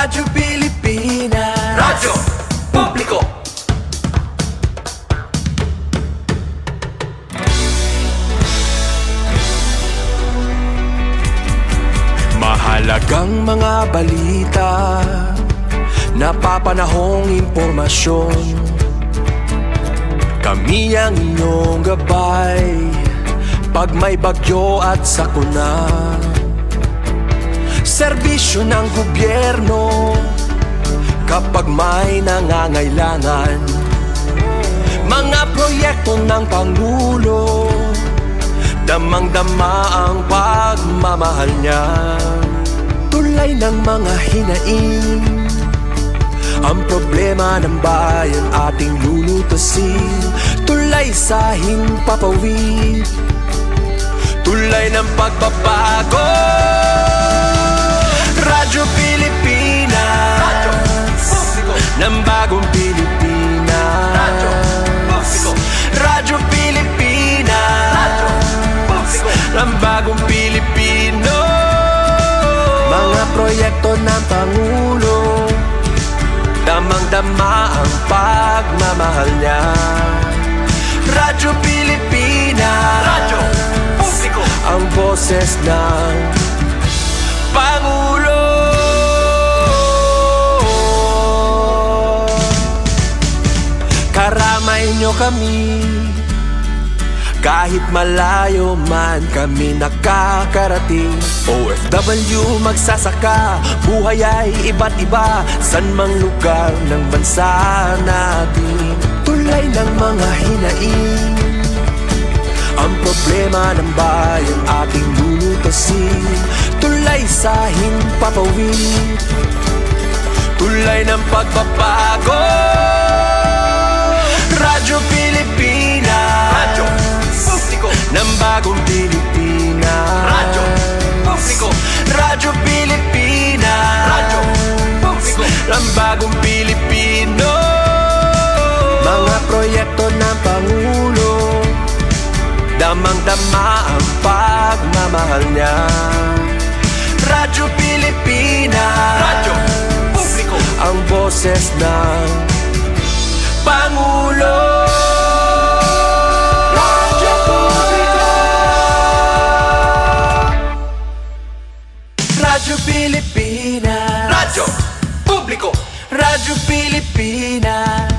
Radyo Pilipinas, Radyo Publiko. mahalagang mga balita, napapanahong impormasyon. Kami ang inyong gabay pag may bagyo at sakuna. Serbisyo ng gobyerno kapag may nangangailangan. Mga proyekto ng Pangulo, damang-dama ang pagmamahal niya. Tulay ng mga hinaing, ang problema ng bayan ating lulutasin. Tulay sa himpapawid, tulay ng pagbabago. Radyo Pilipinas, Radyo Publiko. ng bagong Pilipinas. Radyo Publiko. Radyo Pilipinas, Radyo Publiko. ng bagong Pilipino. Mga proyekto ng Pangulo, damang-dama ang pagmamahal niya. Radyo Pilipinas, Radyo Publiko. ang boses ng Pangulo. Karamay nyo kami, kahit malayo man kami nakakarating. OFW magsasaka, buhay ay iba't iba, san mang lugar ng bansa natin. Tulay ng mga hinaing, ang problema ng bayan ating lulutasin. Tulay sa himpapawid, tulay ng pagbabago. Radyo Pilipinas, Radyo Publiko. ng bagong Pilipinas. Radyo Publiko. Radyo Pilipinas, Radyo Publiko. ng bagong Pilipino. Mga proyekto ng Pangulo, damang-dama ang pagmamahal niya. Radyo Pilipinas, Radyo Publiko. ang boses ng Pangulo. Radyo Publiko. Radyo Pilipinas, Radyo Publiko. Radyo Pilipinas.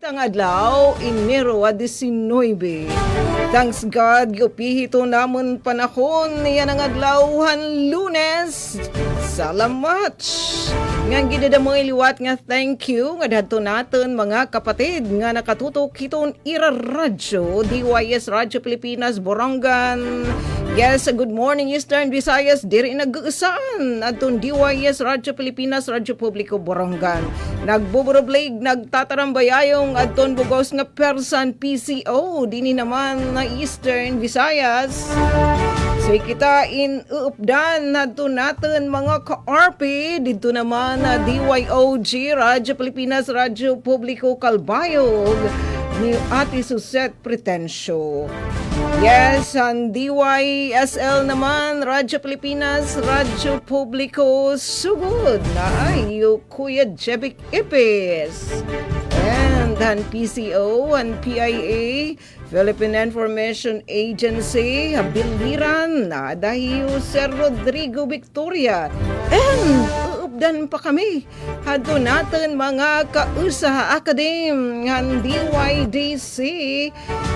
Itang adlaw, Enero 19. Thanks God, giupihito namon panahon niya ng adlawhan Lunes. Salamat! Nga gidadamoy liwat nga thank you nga dadto naton mga kapatid nga nakatutok hiton Ira Radyo, DYS Radyo Pilipinas, Borongan. Yes, good morning Eastern Visayas, diri nag-uusaan aton DYS Radyo Pilipinas, Radyo Publiko, Borongan. Nagbuburoblig, nagtatarambayayong aton bugos nga person PCO, dini naman na Eastern Visayas. So kita in uupdan nato natin mga ka-RP dito naman na DYOG Radyo Pilipinas Radyo Publiko Calbayog ni Ate Suset Pretensyo. Yes, ang DYSL naman Radyo Pilipinas Radyo Publiko Sugod na ay Kuya Jebik Ipis. And ang PCO and PIA Philippine Information Agency, Habiliran na dahil Sir Rodrigo Victoria. And Sugdan pa kami. Hadto natin mga kausa academ ng DYDC.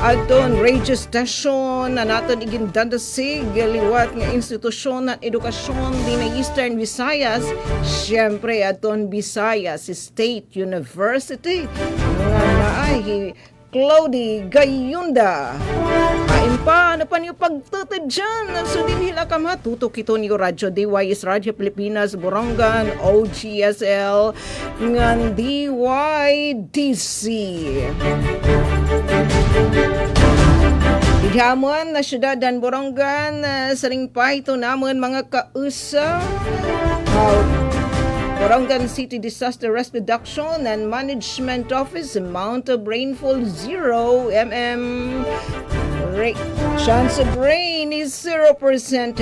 Adton radio station na natin igindandasig liwat nga institusyon ng edukasyon din na Eastern Visayas. Siyempre, adton Visayas State University. Nga naay Cloudy Gayunda. Kain pa, ano pa niyo pagtutod dyan? So, din hila ka matutok ito niyo Radyo DYS, Radyo Pilipinas, Borongan, OGSL, ngan DYDC. Dihamuan na syudad dan Borongan, saring pa ito naman mga kausa. Borongan City Disaster Risk Reduction and Management Office, amount of rainfall 0 mm. Chance of rain is 0%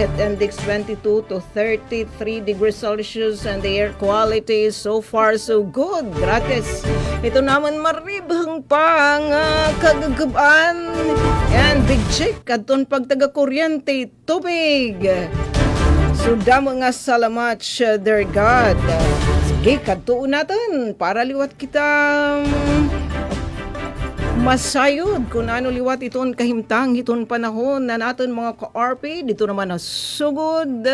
at index 22 to 33 degrees Celsius and the air quality is so far so good. Gratis. Ito naman maribhang pang kagagabaan and big check adton pagtaga-kuryente tubig. So, damo nga salamat, dear God. Sige, kadtuon natin para liwat kita masayod kung ano liwat iton kahimtang iton panahon na natin mga ka-RP. Dito naman na sugod.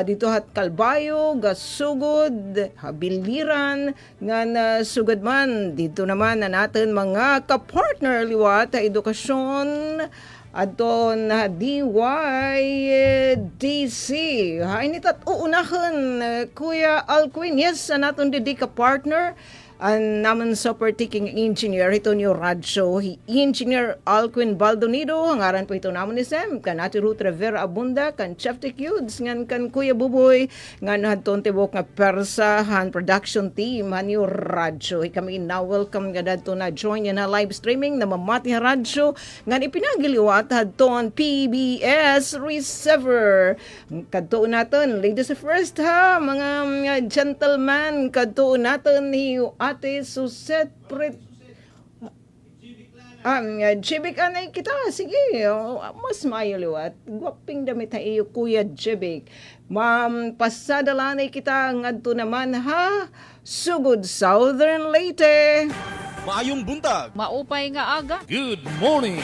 Dito hat kalbayo, gasugod, habiliran, nga na sugod man. Dito naman na natin mga ka-partner liwat sa edukasyon. Adon na DYDC. Hainitat uunahan, Kuya Alquin. Yes, naton didi ka partner. Naman super taking engineer ito niyo radyo engineer Alquin Baldonido hangaran po ito naman ni Sam kanati Ruth Rivera Abunda kan Chef Tecudes ngan kan Kuya Buboy ngan hadton tibok nga persa han production team han niyo radyo kami na welcome nga dadto na join na live streaming na mamati radyo ngan ipinagiliwat hadton PBS receiver kadto naton ladies first ha mga gentlemen kadto naton ni Ate Suset Jibik anay kita. Sige, mas mayo liwat. Gwaping damit na iyo, Kuya Jibik. Ma'am, pasadalanay kita ngadto naman ha. Sugod Southern Leyte. Maayong buntag. Maupay nga aga. Good morning,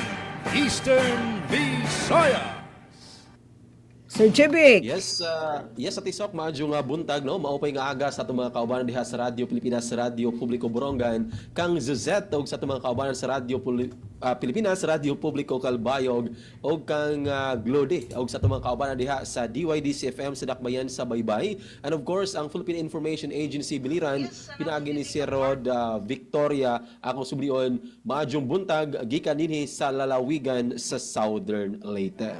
Eastern Visayas. Sir Jibik. Yes, Ati Sok, maadyo nga buntag, no? Maupay nga aga sa itong mga kaubanan diha sa Radyo Pilipinas, sa Radyo Publiko Borongan, kang Zuzet, o sa itong mga kaubanan sa Radyo Pilipinas, Radyo Publiko Kalbayog, o kang Glode, o sa itong mga kaubanan diha sa DYDC FM sa Dakbayan sa Baybay. And of course, ang Philippine Information Agency Biliran, pinaagi ni si Rod Victoria, akong sublion, maadyong buntag, gikan dinhi sa lalawigan sa Southern Leyte.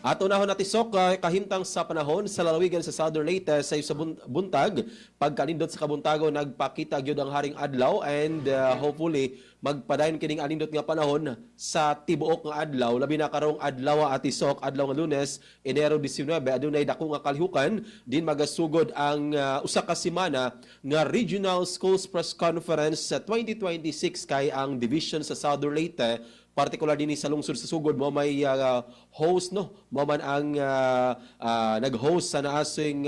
At unahon natin Sok, kahimtang sa panahon sa lalawigan sa Southern Leyte sa buntag, pagkanindot sa kabuntago nagpakita gyud ang haring adlaw and hopefully magpadayon kining anindot nga panahon sa tibuok nga adlaw labi na karong adlaw Ati Sok, adlaw nga Lunes, Enero 19, adunay dako nga kalihukan din magasugod ang usa ka semana nga Regional Schools Press Conference sa 2026 kay ang division sa Southern Leyte particular din sa lungsod sa sugod mo may host no mo man ang nag-host sa naasing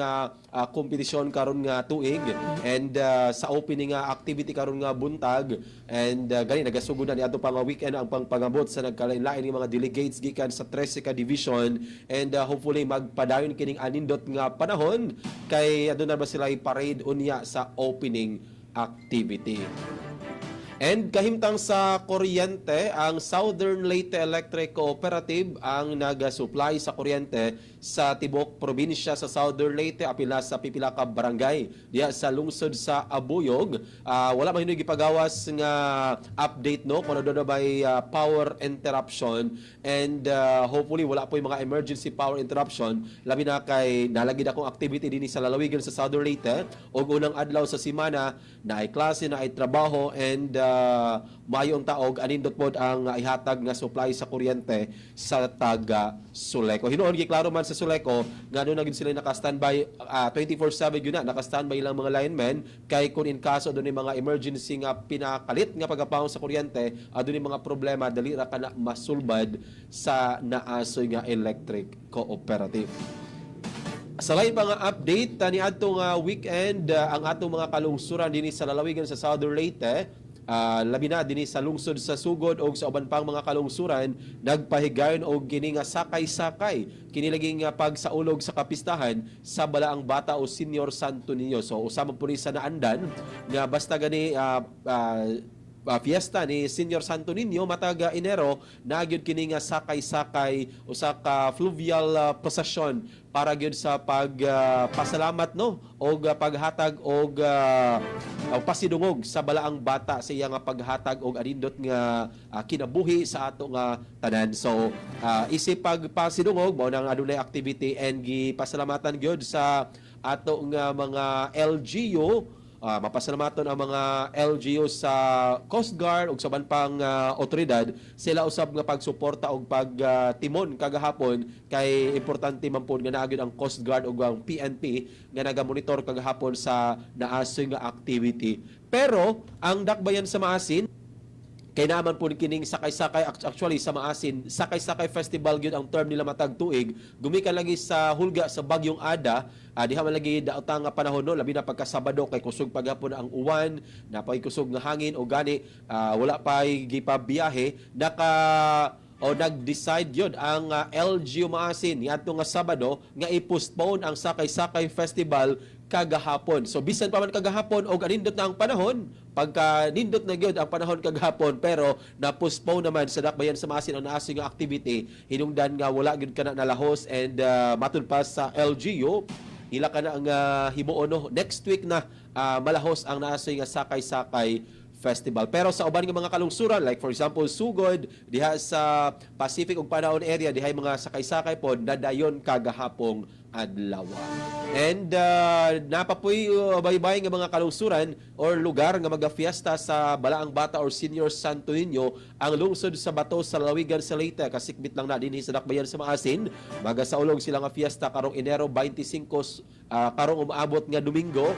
kompetisyon karon nga tuig and sa opening activity karon nga buntag and gani nagasugod na niadto pa nga weekend ang pangpangabot sa nagkalain-lain nga mga delegates gikan sa 13 ka division and hopefully magpadayon kining anindot nga panahon kay aduna ba sila parade unya sa opening activity. And kahimtang sa kuryente, ang Southern Leyte Electric Cooperative ang nag-supply sa kuryente sa tibok probinsya sa Southern Leyte, apila sa pipila ka barangay diya sa lungsod sa Abuyog. Wala man hinuy gipagawas nga update no kung ano bay power interruption and hopefully wala po yung mga emergency power interruption labi na kay nalagid akong activity din sa lalawigan sa Southern Leyte og unang adlaw sa semana na ay klase na ay trabaho and mayong taog anindot pod ang ihatag nga supply sa kuryente sa taga Suleco. Hinuon giklaro man sa Suleco ngano na gid sila naka-standby 24/7 yun na naka-standby lang mga linemen kay kun in kaso adunay mga emergency nga pinakalit nga pagapawong sa kuryente adunay mga problema dali ra kana masulbad sa naasoy nga electric cooperative. Sa lain pa nga update ni atong weekend ang atong mga kalungsuran dinhi sa lalawigan sa Southern Leyte, labi na dinhi sa lungsod sa Sugod o sa uban pang mga kalungsuran nagpahigayon og kini nga sakay-sakay kini laging pagsaulog sa kapistahan sa Balaang Bata o Senior Santo Niño. So usama po ni sa naandan nga basta gani fiesta ni Senior Santo Niño matag Enero nagyud kini nga sakay-sakay usa ka fluvial procession para gyud sa pasalamat no og paghatag og pasidungog sa Balaang Bata sa iya nga paghatag og anindot nga kinabuhi sa ato nga tanan. So isip pagpasidungog mao nang adunay activity and gipasalamatan gyud sa ato nga mga LGU. Mapasalamaton ang mga LGU sa Coast Guard ug sa ban pang otoridad sila usab nga pagsuporta og pagtimon kagahapon kay importante man pod nga naagid ang Coast Guard ug ang PNP nga nagamonitor kagahapon sa naasoy nga activity. Pero ang dakbayan sa Maasin kay naman po kining sakay-sakay actually sa Maasin, sakay-sakay festival gyud ang term nila matag tuig. Gumikan lagi sa hulga sa Bagyong Ada, diha man lagi daotang nga panahon no, labi na pagka Sabado kay kusog paghapon ang uwan, napay kusog nga hangin o gani wala pa gipabiyahe, nag-decide yun ang LGU Maasin niadto nga Sabado nga i-postpone ang sakay-sakay festival kagahapon. So bisan pa man kagahapon og anindot na ang panahon, pagka nindot na gyud ang panahon kagahapon pero na-postpone naman sa dakbayan sa Maasin ang naasig nga activity, hinungdan nga wala gyud kana nalahos and matud pa sa LGU ila kana ang himuon no next week na malahos ang naasig nga sakay-sakay festival. Pero sa uban nga mga kalungsuran like for example Sugod diha sa Pacific ug Panaon area dihay mga sakay-sakay pod nadayon kagahapong adlaw. And napapoy baybay nga mga kalungsuran or lugar nga magafiesta sa Balaang Bata or Senior Santo Niño ang lungsod sa Bato sa lalawigan sa Leyte. Kasikbit lang na dinhi sa dakbayan sa Maasin. Magasaulog sila nga fiesta karong Enero 25 karong umaabot nga Domingo.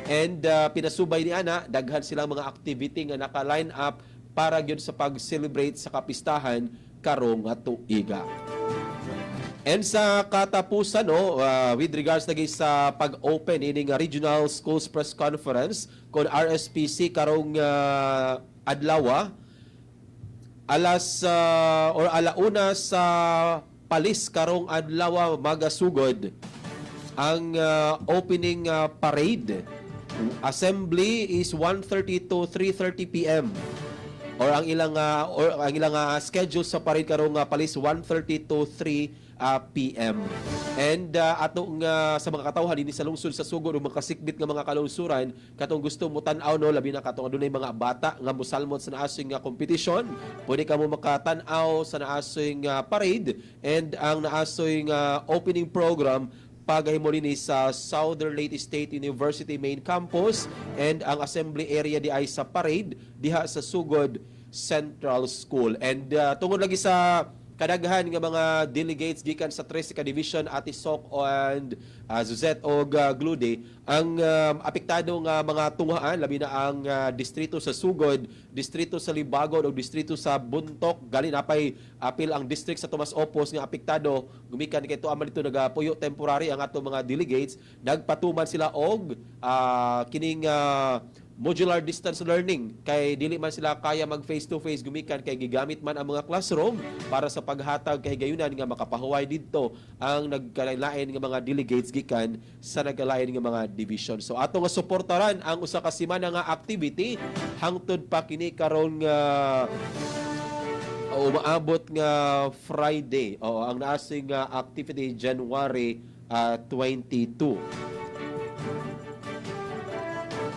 And pinasubay ni ana daghan silang mga activity nga naka-line up para gyud sa pag-celebrate sa kapistahan karong tuiga. And sa katapusan no, with regards lagi sa pag-open ining Regional Schools Press Conference kon RSPC karong adlaw alauna sa palis karong adlaw magasugod ang opening parade. Assembly is 1:30 to 3:30 PM. Or ang ilang schedule sa parade karong palis 1:30 to 3 PM. And atong sa mga katawhan dinhi sa lungsod sa Sugod ug makasikbit nga mga kalungsuran katong gusto mo tan-aw no labi na katong adunay mga bata nga mosalmot sa naasing nga competition, pwede ka mo makatan-aw sa naasing parade and ang naasing opening program pagahimo ni sa Southern Leyte State University main campus and ang assembly area di ay sa parade diha sa Sugod Central School. And tungod lagi sa kadaghan nga mga delegates gikan sa 13 ka division Atisok and Zuzet og Glude ang apektado nga mga tunghaan labi na ang distrito sa Sugod, distrito sa Libagod ug distrito sa Buntok gali napay apil ang district sa Tomas Opos nga apektado gumikan kay tuaman dito nagapuyo temporary ang ato mga delegates nagpatuman sila og kining modular distance learning kay dili man sila kaya mag face to face gumikan kay gigamit man ang mga classroom para sa paghatag kay gayunan nga makapahuway didto ang nagkalain nga mga delegates gikan sa nagkalain nga mga division. So ato nga suportaran ang usa ka semana nga activity hangtod pa kini karon nga umaabot nga Friday ang naasing activity January 22.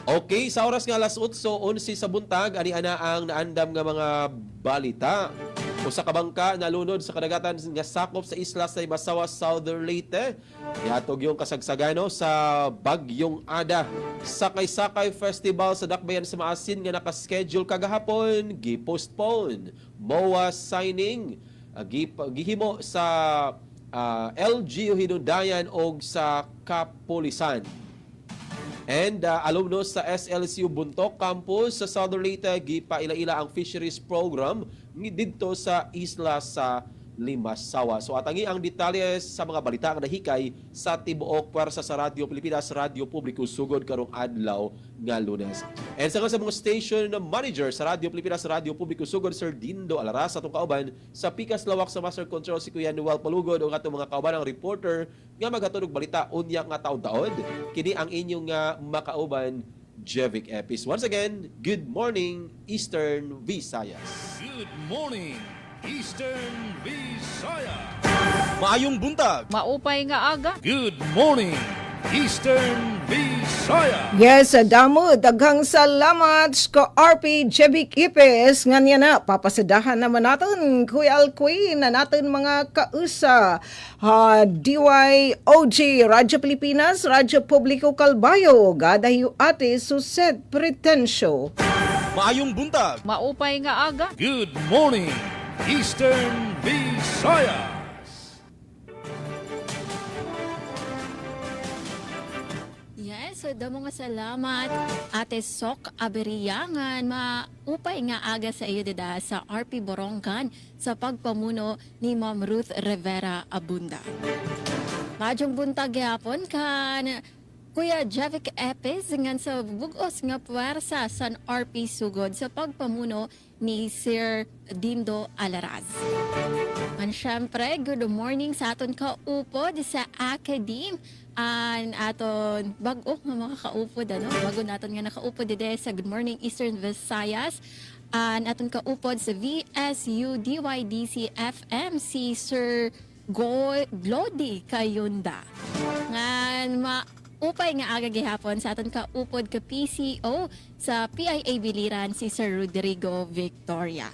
Okay, sa oras nga alas 8:11 sa buntag, ani ana ang naandam nga mga balita. Usa ka bangka nalunod sa kadagatan nga sakop sa isla sa Ibasawa, Southern Leyte. Nihatog yung kasagsagano sa Bagyong Ada. Sakay-sakay festival sa dakbayan sa Maasin nga naka-schedule kagahapon, gi-postpone. MOA signing gihimo sa LGU Hinundayan og sa Kapulisan. And alumnos sa SLCU Buntok Campus sa Southern Leyte gipaila-ila ang fisheries program didto sa isla sa Limasawa. So atangi ang detalye sa mga balita nga nahikay sa tibuok pwersa sa Radyo Pilipinas, Radyo Publiko sugod karong adlaw nga Lunes. And sa mga station manager sa Radyo Pilipinas, Radyo Publiko sugod Sir Dindo Alaras atong kauban sa pikas lawak sa Master Control si Kuya Noel Palugod o atong mga kauban ang reporter nga maghatod og balita unya nga taud-taud. Kini ang inyong makauban Jevic Epis. Once again, good morning Eastern Visayas. Good morning, Eastern Visayas. Maayong buntag. Maupay nga aga. Good morning, Eastern Visayas. Yes, damo, daghang salamat ka RP Jebic Ipes. Nga niya na, papasadahan naman natin, Kuya Alquin, na natin mga kausa. DYOG, Radyo Pilipinas, Radyo Publiko Calbayo, Gadayo Ate Suset Pretensyo. Maayong buntag. Maupay nga aga. Good morning, Eastern Visayas. Yes, so damo nga salamat Ate Sok Aberiangan, maupay nga aga sa iyo dida sa RP Borongan sa pagpamuno ni Ma'am Ruth Rivera Abunda. Madyong buntag yapon kan Kuya Jevic Epes ngan sa bugos nga puwersa sa RP sugod sa pagpamuno ni Sir Dindo Alaraz. And syempre, good morning sa aton kaupod sa Academe. An aton bago nga makakaupod, bago naton nga nakaupod dide sa Good Morning Eastern Visayas. An aton kaupod sa VSU DYDC FM si Sir Glody Kayunda. Ngan upay nga aga gihapon sa aton kaupod ka PCO sa PIA Biliran si Sir Rodrigo Victoria.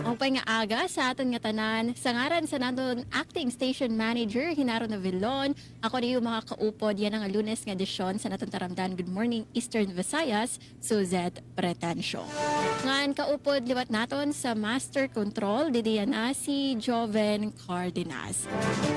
Upay nga aga sa aton nga tanan sa ngaran sa naton acting station manager Hinaro Navillon. Ako ni yung mga kaupod yan ang Lunes nga edisyon sa naton taramdan Good Morning Eastern Visayas, Suzette Pretensyo. Ngan kaupod liwat naton sa Master Control didiyan na si Joven Cardenas.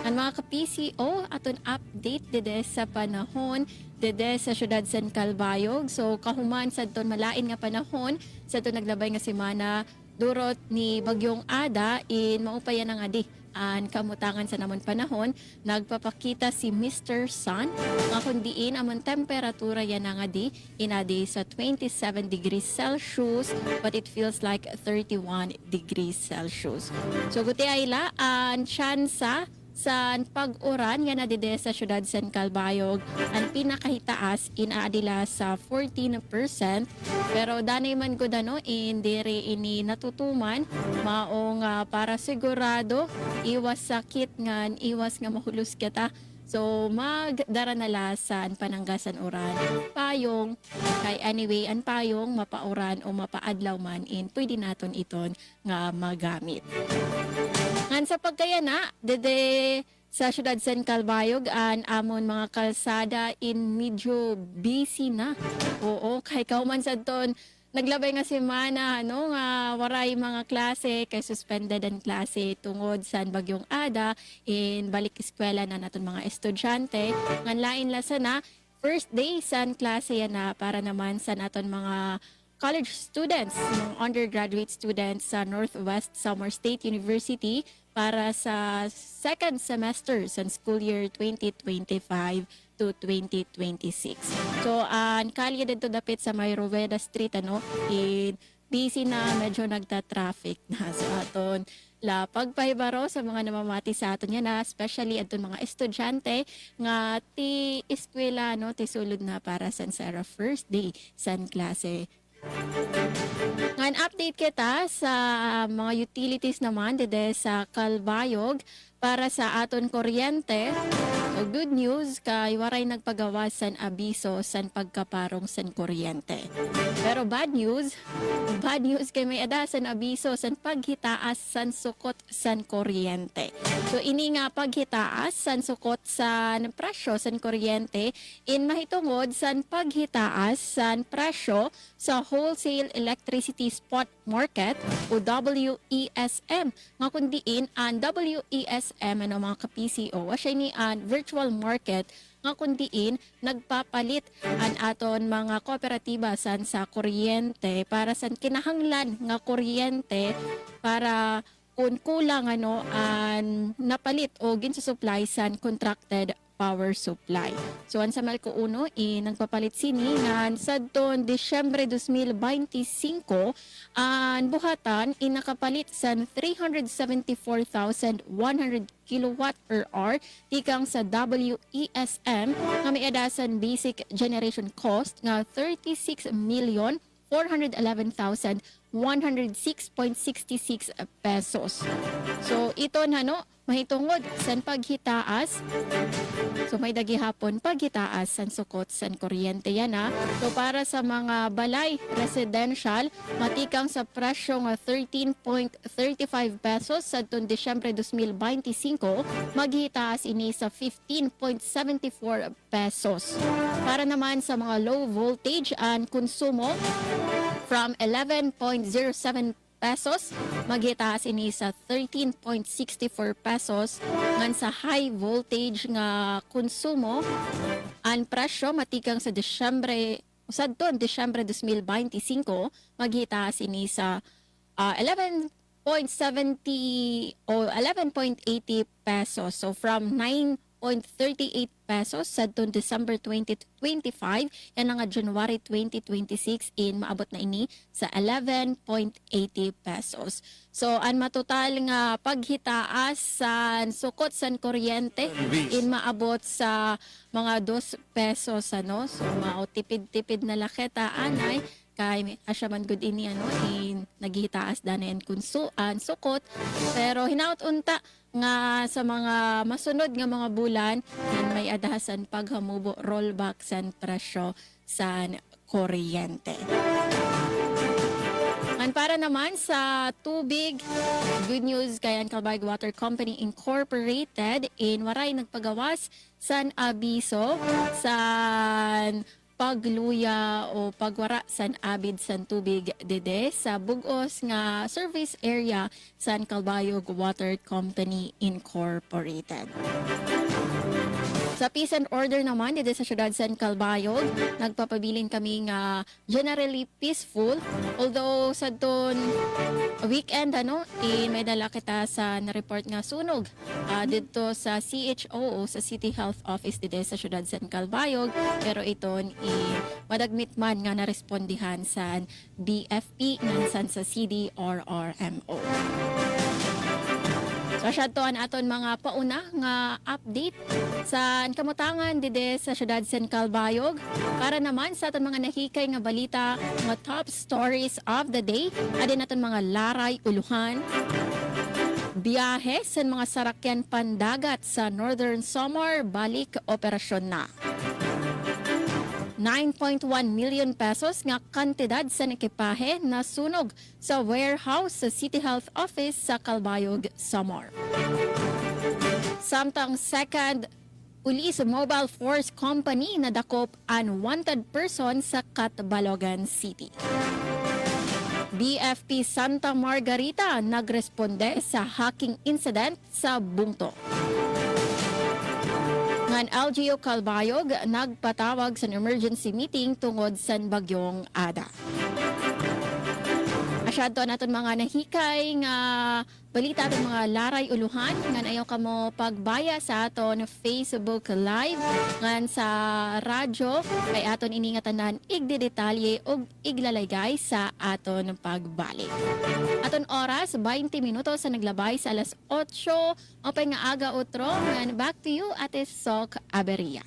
Ang mga ka-PCO aton update dide sa panahon dede sa syudad San Calbayog. So kahuman sa ton malain nga panahon sa ton naglabay nga semana durot ni Bagyong Ada in maupayan nga di an kamutangan sa namon panahon nagpapakita si Mr. Sun nga kundiin amon temperatura yan nga di inadi sa 27 degrees Celsius but it feels like 31 degrees Celsius. So guti ayla an tsansa sa pag-uran nga nadide sa syudad San Calbayog ang pinakahitaas inaadila sa 14%, pero danay man ko dano indiri ini natutuman maong para sigurado iwas sakit ngan iwas nga mahulus kita. So magdara na lasan pananggasan uran payong kay anyway an payong mapauran o mapaadlaw man in pwede naton iton nga magamit. Ngan sa pagkayana, dede sa syudad San Calbayog, an amon mga kalsada in medyo busy na. Oo, kay kauman sa ton, naglabay nga semana, nga waray mga klase, kay suspended ang klase tungod sa Bagyong Ada, in balik eskwela na naton mga estudyante. Ngan lain lasa na, first day sa klase yan na para naman sa naton mga college students, mga undergraduate students sa Northwest Samar State University para sa second semester sa school year 2025 to 2026. So, kalye dito dapit sa may Roveda Street, busy na, medyo nagta-traffic na. So, aton la pagpahibaro sa mga namamati sa aton yan, especially aton mga estudyante nga ti eskwela, ti sulod na para sa Sarah first day sa klase. Ngayon, update kita sa mga utilities naman dede sa Calbayog para sa aton kuryente. So, good news, kay waray nagpagawasan abiso san pagkaparong san kuryente. Pero bad news kay may adasan abiso san paghitaas san sukot san kuryente. So ini nga paghitaas san sukot san presyo san kuryente in mahitungod san paghitaas san presyo sa wholesale electricity spot market o WESM. Nga kundiin ang WESM mga ka-PCO asya ni ang virtual market nga kundiin nagpapalit an aton mga kooperatiba san sa kuryente para sa kinahanglan nga kuryente para kung kulang an napalit o ginsusupply sa contracted power supply. So ang sa Melco 1 nagpapalit sini nga sadton Disyembre 2025 ang buhatan nakapalit sa 374,100 kilowatt per hour tikang sa WESM nga may adasan basic generation cost nga 36,411,106.66 pesos. So ito mahitungod san paghitaas. So may dagi hapon paghitaas san sukot san kuryente yan So para sa mga balay residential matikang sa presyo nga 13.35 pesos sa Disyembre 2025 maghitaas ini sa 15.74 pesos. Para naman sa mga low voltage ang konsumo from 11.07 pesos, maghitaas ini sa 13.64 pesos. Ngan sa high voltage nga konsumo, ang presyo matikang sa Disyembre 2025, maghitaas ini sa 11.70 o 11.80 pesos. So from 9.38 pesos sa December 2025 yan nga January 2026 maabot na ini sa 11.80 pesos. So ang matotal nga paghitaas sa sukot sa kuryente maabot sa mga 2 pesos So tipid-tipid na laketa anay kay asya man good ini naghihitaas danayan kunsuan sukot pero hinaut unta nga sa mga masunod nga mga bulan may adahasan paghamubo rollback san presyo sa kuryente. Para naman sa tubig, good news kay ang Calbayog Water Company Incorporated waray nagpagawas san abiso sa pagluya o pagwara san abid san tubig dede sa bugos nga service area san Calbayog Water Company Incorporated. Sa peace and order naman dito sa syudad San Calbayog, nagpapabilin kami nga generally peaceful. Although sa doon weekend may dala kita sa na-report nga sunog dito sa CHO o sa City Health Office dito sa syudad San Calbayog. Pero ito madagmit man nga narespondihan sa BFP nansan sa CDRRMO. So syadtoan aton mga pauna nga update sa kamutangan dide sa syudad San Calbayog. Para naman sa aton mga nahikay nga balita, nga top stories of the day, adin aton mga laray uluhan, biyahe sa mga sarakyan pandagat sa Northern Samar balik operasyon na. 9.1 million pesos nga kantidad sa ekipahe na sunog sa warehouse sa City Health Office sa Calbayog, Samar. Samtang second Police Mobile Force Company na dakop unwanted person sa Catbalogan City. BFP Santa Margarita nagresponde sa hacking incident sa Bungto. Ngan LGU Calbayog nagpatawag sa emergency meeting tungod sa bagyong Ada. Asyadto naton mga nahikay nga balita aton mga laray uluhan ngan ayaw kamo pagbaya sa aton Facebook Live ngan sa radyo kay aton ini nga tanan igdedetalye og iglalayгай sa aton pagbalik. Aton oras 20 minutos sa naglabay sa alas 8 opay nga aga utro ngan back to you Ate Sok Aberia.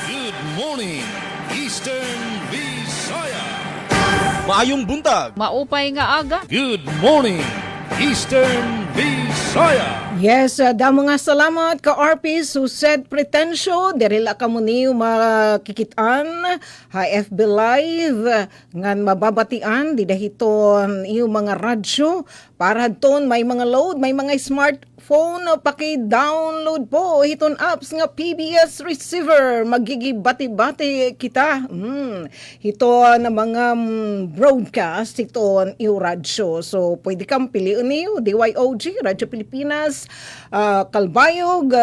Good morning, Eastern Visaya. Maayong buntag. Maupay nga aga. Good morning, Eastern Visaya. Yes, damo nga salamat ka RP Suset Pretensyo dirila ka mo niyo makikitaan HFB Live ngan mababatian di dahiton iyo mga radyo para ton may mga load may mga smartphone cellphone, paki-download po hiton apps nga PBS receiver. Magigibati-bati kita. Ito na mga broadcast, ito ang radyo. So, pwede kang piliin niyo, DYOG, Radyo Pilipinas, Kalbayog,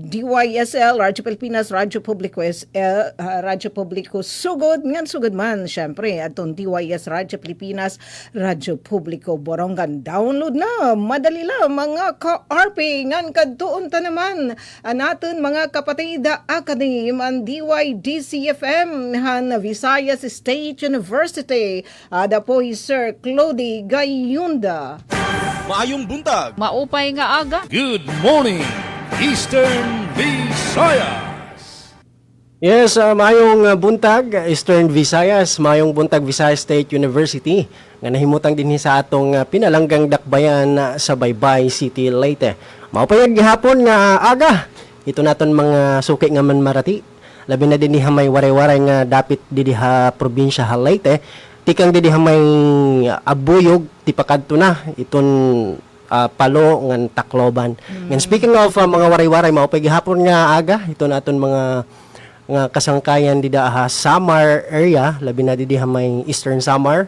DYSL, Radyo Pilipinas, Radyo Publiko SL, Radyo Publiko Sugod, ngan sugod man, syempre, atong DYS Radyo Pilipinas, Radyo Publiko Borongan. Download na, madali lang, mga ka-RP, ngan kadtuon ta naman, natin mga kapatid Academy, ang DYDCFM, han Visayas State University, ada po Sir Clody Gayunda. Maayong buntag. Maupay nga aga. Good morning, Eastern Visayas. Yes, mayong buntag Eastern Visayas, mayong buntag Visayas State University nga nahimutang din sa atong pinalanggang dakbayan sa Baybay City, Leyte. Maupayag gihapon nga aga. Ito naton mga suki nga man marati. Labi na din may waray-waray nga dapit diha probinsya ha Leyte. Tikang diha may abuyog tipakadto na iton palo ngan Tacloban. And speaking of mga waray-waray, maupay gihapon nga aga ito naton mga nga kasangkayan dida Samar area, labi na diha may Eastern Samar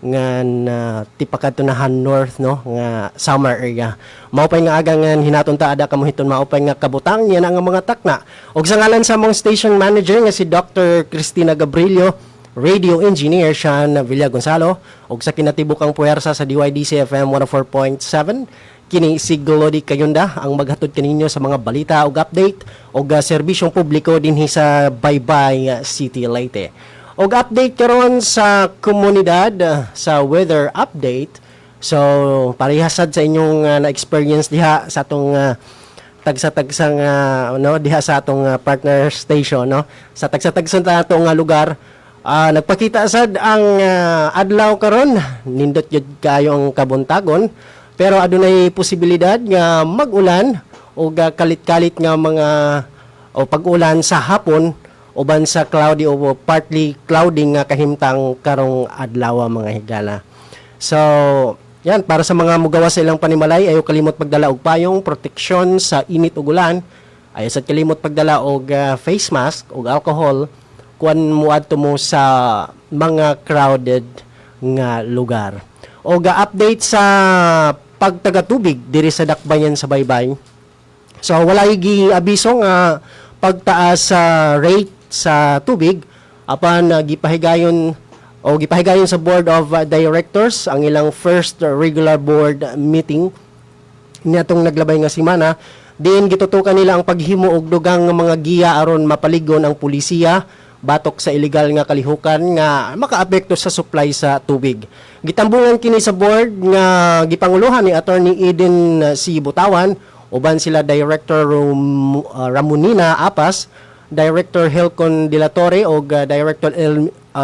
ngan tipakadto na north no nga Samar area. Maupay nga aga ngan hinaton ta ada kamuhiton maupay nga kabutang yan ang mga takna. Og sa ngalan sa mong station manager nga si Dr. Cristina Gabrilio, radio engineer Sean Villa Gonzalo, og sa kinatibukang puwersa sa DYDC FM 104.7 kini si Glody Kayunda ang maghatod kaninyo sa mga balita ug update og serbisyong publiko dinhi sa Baybay City, Leyte. Og update karon sa komunidad sa weather update. So parehasad sa inyong na-experience diha sa atong tagsa-tagsang diha sa atong partner station no. Sa tagsa-tagsang atong lugar. Nagpakita sad ang adlaw karon, nindot jud kayo ang kabuntagon, pero adunay posibilidad nga mag-ulan o kalit-kalit nga mga o pag-ulan sa hapon uban sa cloudy o partly cloudy nga kahimtang karong adlaw mga higala. So, yan para sa mga mugawas sa ilang panimalay, ayo kalimot pagdala og payong proteksyon sa init ug ulan. Ayo sad kalimot pagdala og face mask ug alcohol kuan muadto mo sa mga crowded nga lugar. O ga-update sa pagtagatubig diri sa dakbayan sa Baybay. So wala gi-abiso nga pagtaas sa rate sa tubig apan gipahigayon sa Board of Directors ang ilang first regular board meeting niatong naglabay nga semana. Din gitutukan nila ang paghimo og dugang nga mga giya aron mapaligon ang pulisiya batok sa illegal nga kalihukan nga makaapekto sa supply sa tubig. Gitambungan kini sa board nga gipanguluhan ni Attorney Eden C. Butawan, uban sila Director Ramonina Apas, Director Helcon De La Torre o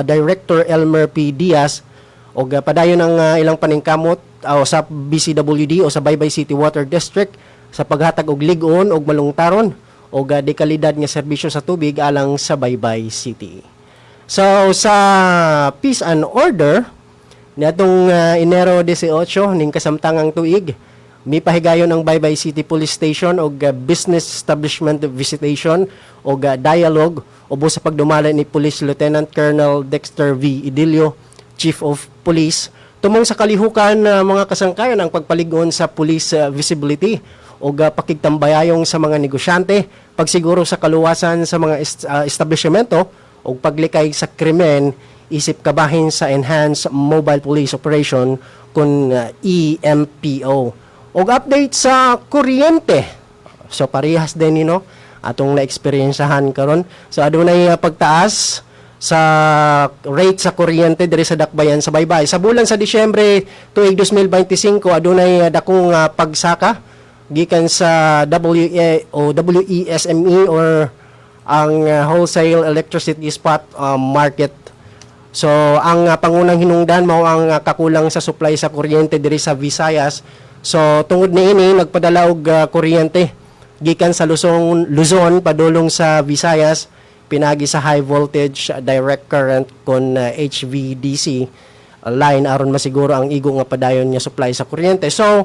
Director Elmer P. Diaz o padayon ang ilang paningkamot sa BCWD o sa Baybay City Water District sa paghatag og lig-on og malungtaron o dekalidad nga serbisyo sa tubig alang sa Baybay City. So sa peace and order niadtong Enero 18 ning kasamtangang tuig, mipahigayon ang Baybay City Police Station og business establishment visitation og dialogue ubos sa pagdumala ni Police Lieutenant Colonel Dexter V. Idilio, Chief of Police, tumong sa kalihukan mga kasangkayan ang pagpaligon sa police visibility o pakigtambayayong sa mga negosyante, pagsiguro sa kaluwasan sa mga establishmento o paglikay sa krimen, isip kabahin sa Enhanced Mobile Police Operation kun EMPO. O update sa kuryente. So parehas din atong na-experiencehan karon. So adunay pagtaas sa rate sa kuryente diri sa dakbayan sa Baybay. Sa bulan sa Disyembre tuig 2025 adunay dakong pagsaka gikan sa WESME or ang wholesale electricity spot market. So ang pangunang hinungdan mao ang kakulang sa supply sa kuryente diri sa Visayas. So tungod niini nagpadala og kuryente gikan sa Luzon padulong sa Visayas pinagi sa high voltage direct current kon HVDC line aron masiguro ang igo nga padayon nga supply sa kuryente. So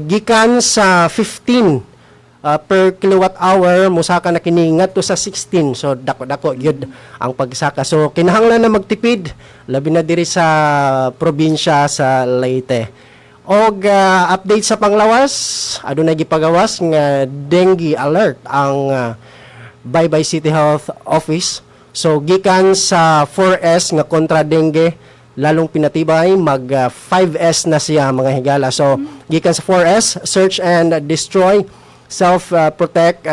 gikan sa 15 per kilowatt hour musaka na kini ngadto sa 16, so dako gyud ang pagsaka. So kinahanglan na magtipid labi na diri sa probinsya sa Leyte. Og update sa panglawas, adunay gipagawas nga dengue alert ang Baybay City Health Office. So gikan sa 4S nga kontra dengue, lalong pinatibay, mag 5S na siya mga higala. So gikan sa 4S, search and destroy, self-protect,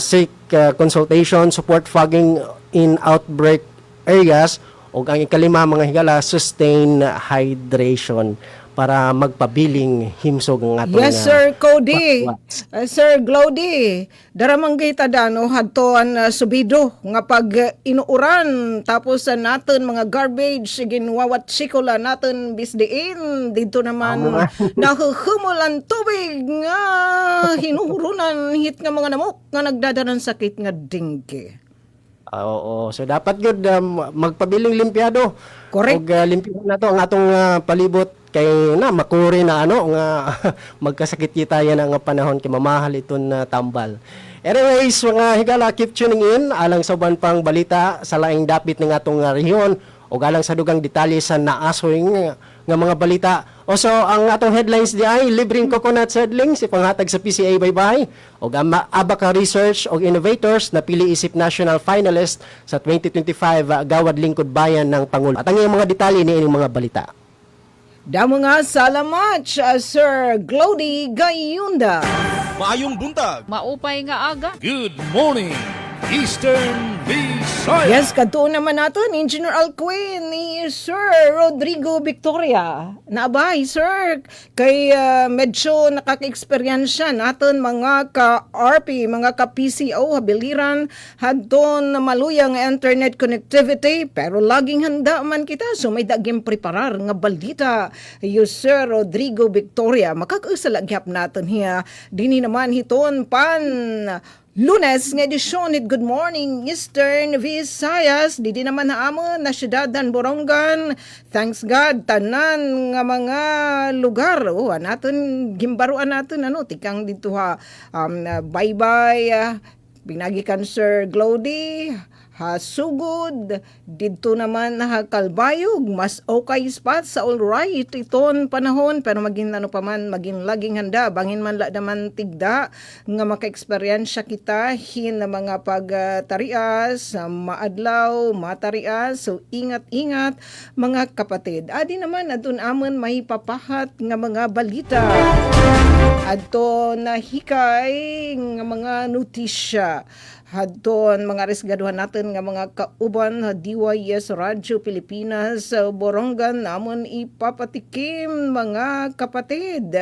seek consultation, support fogging in outbreak areas, o ang ikalima mga higala, sustain hydration para magpabiling himsog ang atong Yes, Sir Cody. patwats. Sir Glody, daramang kita dano hadtoan subido nga pag inuuran tapos naton mga garbage ginwawat sikola naton bisdiin dito naman nahuhumulan tubig nga hinuhurunan hit nga mga namok nga nagdadanan sakit nga dengue. Oo, so dapat gyud magpabiling limpyado. Correct. Og limpyado na to ang atong palibot kay na makuri na nga magkasakit kita yan ang panahon kay mamahal iton tambal. Anyways, mga higala, keep tuning in alang sa uban pang balita sa laing dapit ng atong rehiyon o alang sa dugang detalye sa naasoy nga mga balita. Also, ang atong headlines di ay libreng coconut seedlings ipanghatag sa PCA Baybay o Abaca Research o Innovators na pili isip national finalist sa 2025 Gawad Lingkod Bayan ng Pangulo. At ang iyong mga detalye ni ining mga balita. Damo nga salamat Sir Glody Gayunda. Maayong buntag. Maupay nga aga. Good morning, Eastern Visayas. Yes, kadto naman natin, Engineer Alcuin ni Sir Rodrigo Victoria. Naabay, Sir, kay medyo nakaka-eksperyensya natin mga ka-RP, mga ka-PCO, habiliran, hadton maluyang internet connectivity, pero laging handa man kita, so may daging preparar nga balita. You, Sir Rodrigo Victoria, makakasalagyap natin hiya. Dini naman hiton pan Lunes nga edisyon ni Good Morning Eastern Visayas. Didi naman naamon na syudadan Borongan. Thanks God tanan nga mga lugar. Naton gimbaruan naton tikang dito bye-bye. Binagikan Sir Glody. Sugod, dito naman Kalbayog, mas okay spot sa all right iton panahon, pero maging maging laging handa, bangin man la naman tigda, nga maka-eksperyensya kita, hin na mga pagtarias, maadlaw, matarias, so ingat-ingat mga kapatid. Adi naman, adun amon may papahat nga mga balita. Adto nahikay nga mga notisya. Hadton mga resgaduhan natin nga mga kauban DYS Radio Pilipinas Borongan namon ipapatikim mga kapatid.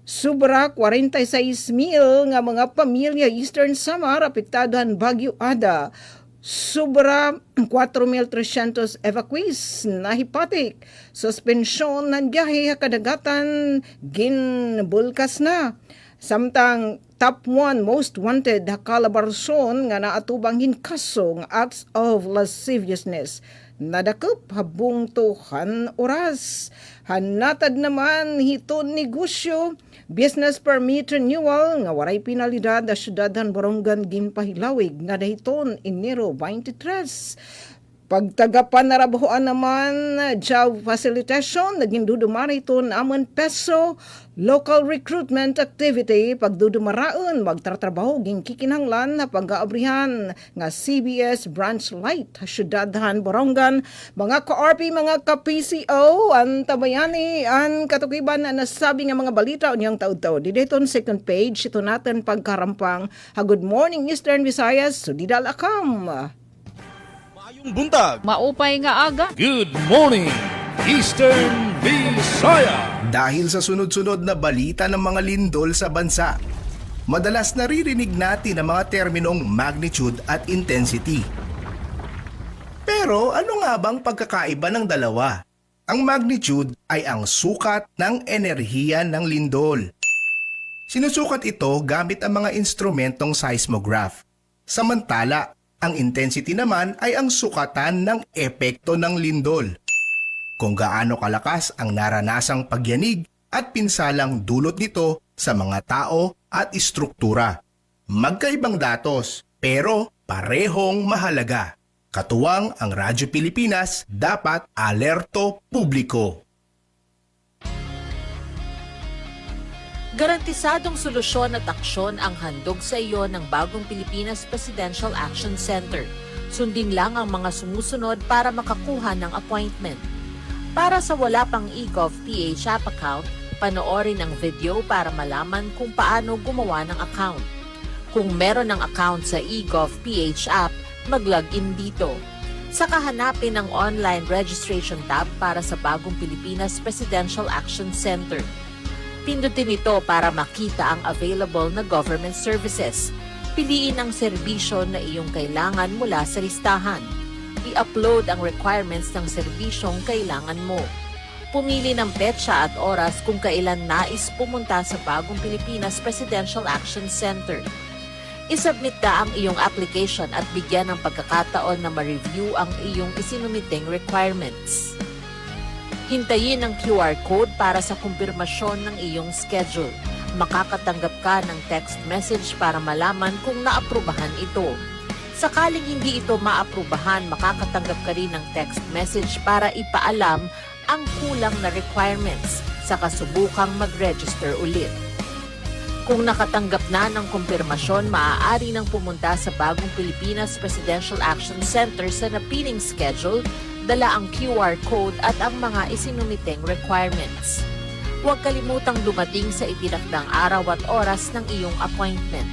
Sobra 46,000 nga mga pamilya Eastern Samar apektadohan Bagyo Ada. Sobra 4,300 evacuees na hipatik. Suspensyon ng biyahe kadagatan ginbulkas na. Samtang top 1 most wanted Calabarzon nga naatubang hinkaso nga acts of lasciviousness. Nadakop habong 2 oras. Hanatad naman hiton negosyo, business permit renewal nga waray pinalidad da syudadan Borongan ginpahilawig nga dahiton Enero 23. Pagtagapan narabuhoan naman job facilitation naging dudumara iton amon peso local recruitment activity pagdudumaraon magtratrabaho ging kikinahanglan na pag-aabrihan nga CBS branch light syudadhan Borongan mga ka-RP mga ka-PCO ang tabayani ang katukiban na nasabi nga mga balita unyang taud-taud didayton second page ito natin pagkarampang Good Morning Eastern Visayas so didalakam. Maayong buntag. Maupay nga aga. Good morning, Eastern Visayas. Dahil sa sunod-sunod na balita ng mga lindol sa bansa, madalas naririnig natin ang mga terminong magnitude at intensity. Pero ano nga bang pagkakaiba ng dalawa? Ang magnitude ay ang sukat ng enerhiya ng lindol. Sinusukat ito gamit ang mga instrumentong seismograph. Samantala, ang intensity naman ay ang sukatan ng epekto ng lindol. Kung gaano kalakas ang naranasang pagyanig at pinsalang dulot nito sa mga tao at istruktura. Magkaibang datos pero parehong mahalaga. Katuwang ang Radyo Pilipinas dapat alerto publiko. Garantisadong solusyon at aksyon ang handog sa iyo ng Bagong Pilipinas Presidential Action Center. Sundin lang ang mga sumusunod para makakuha ng appointment. Para sa wala pang eGov.ph app account, panoorin ang video para malaman kung paano gumawa ng account. Kung meron ng account sa eGov.ph app, mag-login dito. Saka hanapin ang online registration tab para sa Bagong Pilipinas Presidential Action Center. Pindutin ito para makita ang available na government services. Piliin ang serbisyo na iyong kailangan mula sa listahan. I-upload ang requirements ng serbisyong kailangan mo. Pumili ng petsa at oras kung kailan nais pumunta sa Bagong Pilipinas Presidential Action Center. I-submit na ang iyong application at bigyan ng pagkakataon na ma-review ang iyong isinumiting requirements. Hintayin ang QR code para sa kumpirmasyon ng iyong schedule. Makakatanggap ka ng text message para malaman kung naaprubahan ito. Sakaling hindi ito maaprubahan, makakatanggap ka rin ng text message para ipaalam ang kulang na requirements sa kasubukang mag-register ulit. Kung nakatanggap na ng kumpirmasyon, maaari nang pumunta sa Bagong Pilipinas Presidential Action Center sa napiling schedule, dala ang QR code at ang mga isinumiting requirements. Huwag kalimutang dumating sa itinakdang araw at oras ng iyong appointment.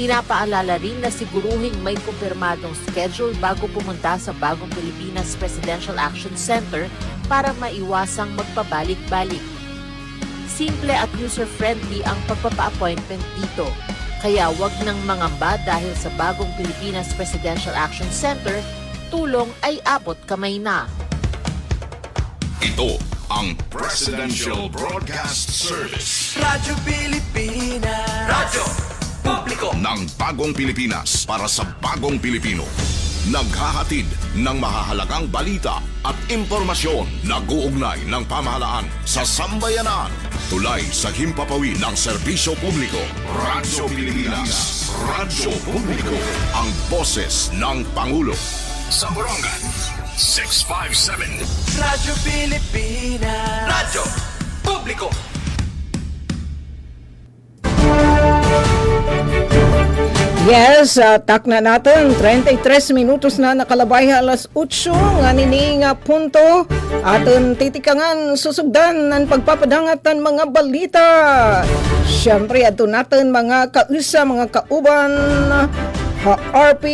Pinapaalala rin na siguruhing may kumpirmadong schedule bago pumunta sa Bagong Pilipinas Presidential Action Center para maiwasang magpabalik-balik. Simple at user-friendly ang pagpapa-appointment dito. Kaya huwag nang mangamba dahil sa Bagong Pilipinas Presidential Action Center, tulong ay abot kamay na. Ito ang Presidential Broadcast Service Radyo Pilipinas, Radyo Publiko ng Bagong Pilipinas para sa Bagong Pilipino. Naghahatid ng mahahalagang balita at impormasyon na guugnay ng pamahalaan sa sambayanan. Tulay sa himpapawid ng serbisyo publiko. Radyo Pilipinas, Radyo Publiko, ang boses ng Pangulo. Sa Borongan, 657. Radyo Pilipinas, Radyo Publiko. Yes, tak na natin. 33 minutos na nakalabay alas 8 nga nining punto. Aton titikangan susugdan ng pagpapadangat ng mga balita. Siyempre, ato natin mga kausa, mga kauban, RP,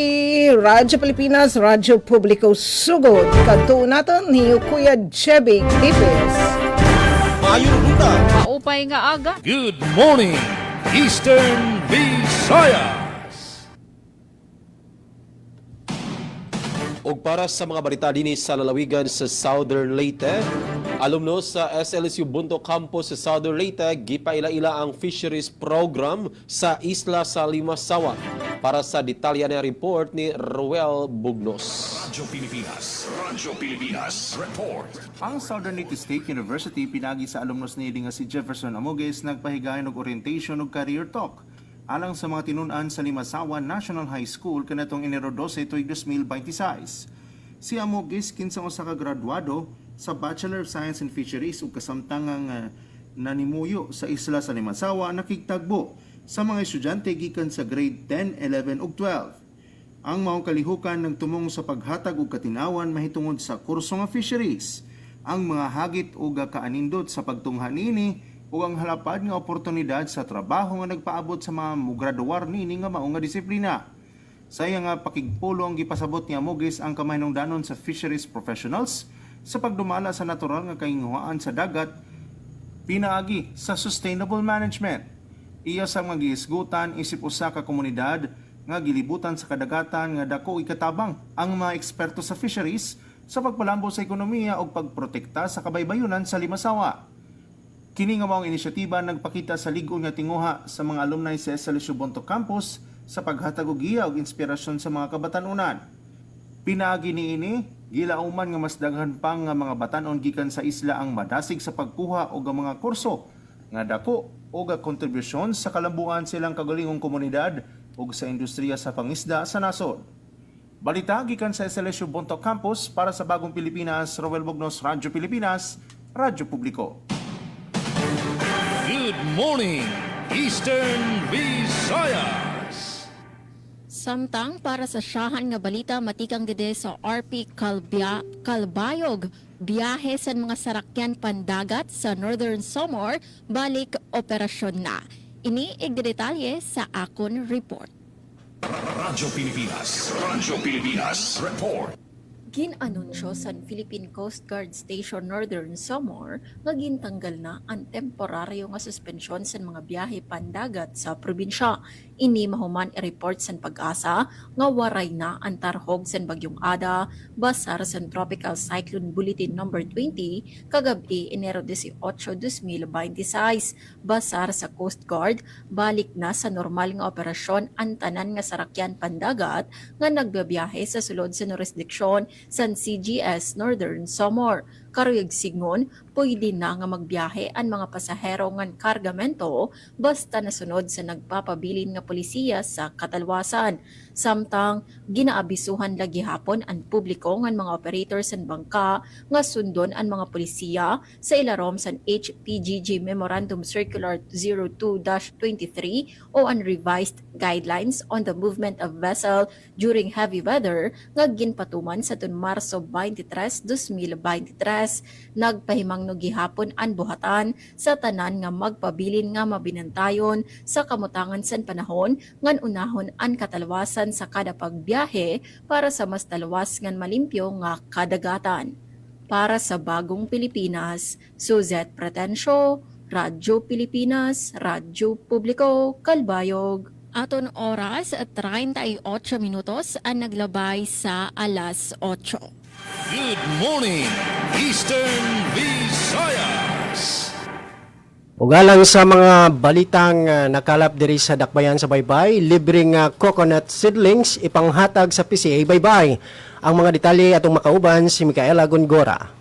Radyo Pilipinas, Radyo Publiko Sugod. Kanto natin ni Kuya Jebig Tipis. Maayong buntag. Maupay nga aga. Good morning, Eastern Visayas. Og para sa mga balita din sa lalawigan sa Southern Leyte, alumno sa SLSU Bunto Campus sa Southern Leyte, gipaila-ila ang fisheries program sa isla sa Limasawa. Para sa detalya na report ni Ruel Bugnos. Radyo Pilipinas Report. Ang Southern Leyte State University pinagi sa alumnos nili nga si Jefferson Amogues nagpahigayon og orientation ug career talk alang sa mga tinunan sa Limasawa National High School kanatong Enero 12 tuig 2026. Si Amogues kinsang usa ka graduado sa Bachelor of Science in Fisheries ug kasamtangang nanimuyo sa isla sa Limasawa nakigtagbo sa mga estudyante gikan sa grade 10, 11 ug 12. Ang maong kalihukan nagtumong sa paghatag og katinawan mahitungod sa kurso nga fisheries, ang mga hagit ug kaanindot sa pagtungha niini ug ang halapad nga oportunidad sa trabaho nga nagpaabot sa mga mugraduar nini nga mao nga disiplina. Saya nga pakigpulo ang gipasabot ni Amogues ang kamahinungdanon sa fisheries professionals sa pagdumala sa natural nga kainguhaan sa dagat pinaagi sa sustainable management. Iya sa mga giisgutan isip usa ka komunidad nga gilibutan sa kadagatan nga dako ikatabang ang mga eksperto sa fisheries sa pagpalambo sa ekonomiya ug pagprotekta sa kabaybayunan sa Limasawa. Kini nga maong inisyatiba nagpakita sa lig-on nga tinguha sa mga alumni sa SLSU Bunto Campus sa paghatag og giya ug inspirasyon sa mga kabatanunan. Pinaagi niini Gilauman nga mas daghan pa nga mga batanon gikan sa isla ang madasig sa pagkuha og mga kurso nga dako og kontribusyon sa kalambuan silang kagalingong komunidad ug sa industriya sa pangisda sa nasod. Balita gikan sa SLSU Bontoc Campus para sa Bagong Pilipinas, Roel Bugnos, Radyo Pilipinas, Radyo Publiko. Good morning, Eastern Visayas. Samtang para sa siyahan nga balita matikang dide sa RP Calbayog, biyahe sa mga sarakyan pandagat sa Northern Samar balik operasyon na. Ini igdetalye sa akon report. Radyo Pilipinas Report. Ginanunsyo sa Philippine Coast Guard Station Northern Samar nga gintanggal na ang temporaryo nga suspensyon sa mga biyahe pandagat sa probinsya. Ini mahuman i-report sa pag-asa nga waray na ang tarhog sa bagyong Ada basar sa Tropical Cyclone Bulletin No. 20 kagabi Enero 18, 2026. Basar sa Coast Guard, balik na sa normal nga operasyon ang tanan nga sarakyan pandagat nga nagbabiyahe sa sulod sa jurisdiksyon sa CGS Northern Samar. Karuyag sigon, pwede na nga magbiyahe ang mga pasahero ngan kargamento basta nasunod sa nagpapabilin nga polisiya sa katalwasan. Samtang ginaabisuhan lagi hapon ang publiko ngan mga operators sa bangka nga sundon ang mga polisiya sa ilarom sa HPGG Memorandum Circular 02-23 o unrevised guidelines on the movement of vessel during heavy weather nga ginpatuman sa Marso 23, 2023. Nagpahimang no gihapon ang buhatan sa tanan nga magpabilin nga mabinantayon sa kamutangan san panahon ngan unahon ang katalwasan sa kada pagbiyahe para sa mas talwas ngan malimpyo nga kadagatan. Para sa Bagong Pilipinas, Suzette Pretensio, Radyo Pilipinas, Radyo Publiko, Calbayog. Aton oras at 38 minutos ang naglabay sa alas 8. Good morning, Eastern Visayas. Ugalang sa mga balitang nakalap diri sa Dakbayan sa Baybay, libreng coconut seedlings ipanghatag sa PCA Baybay. Ang mga detalye atong makauban si Micaela Gongora.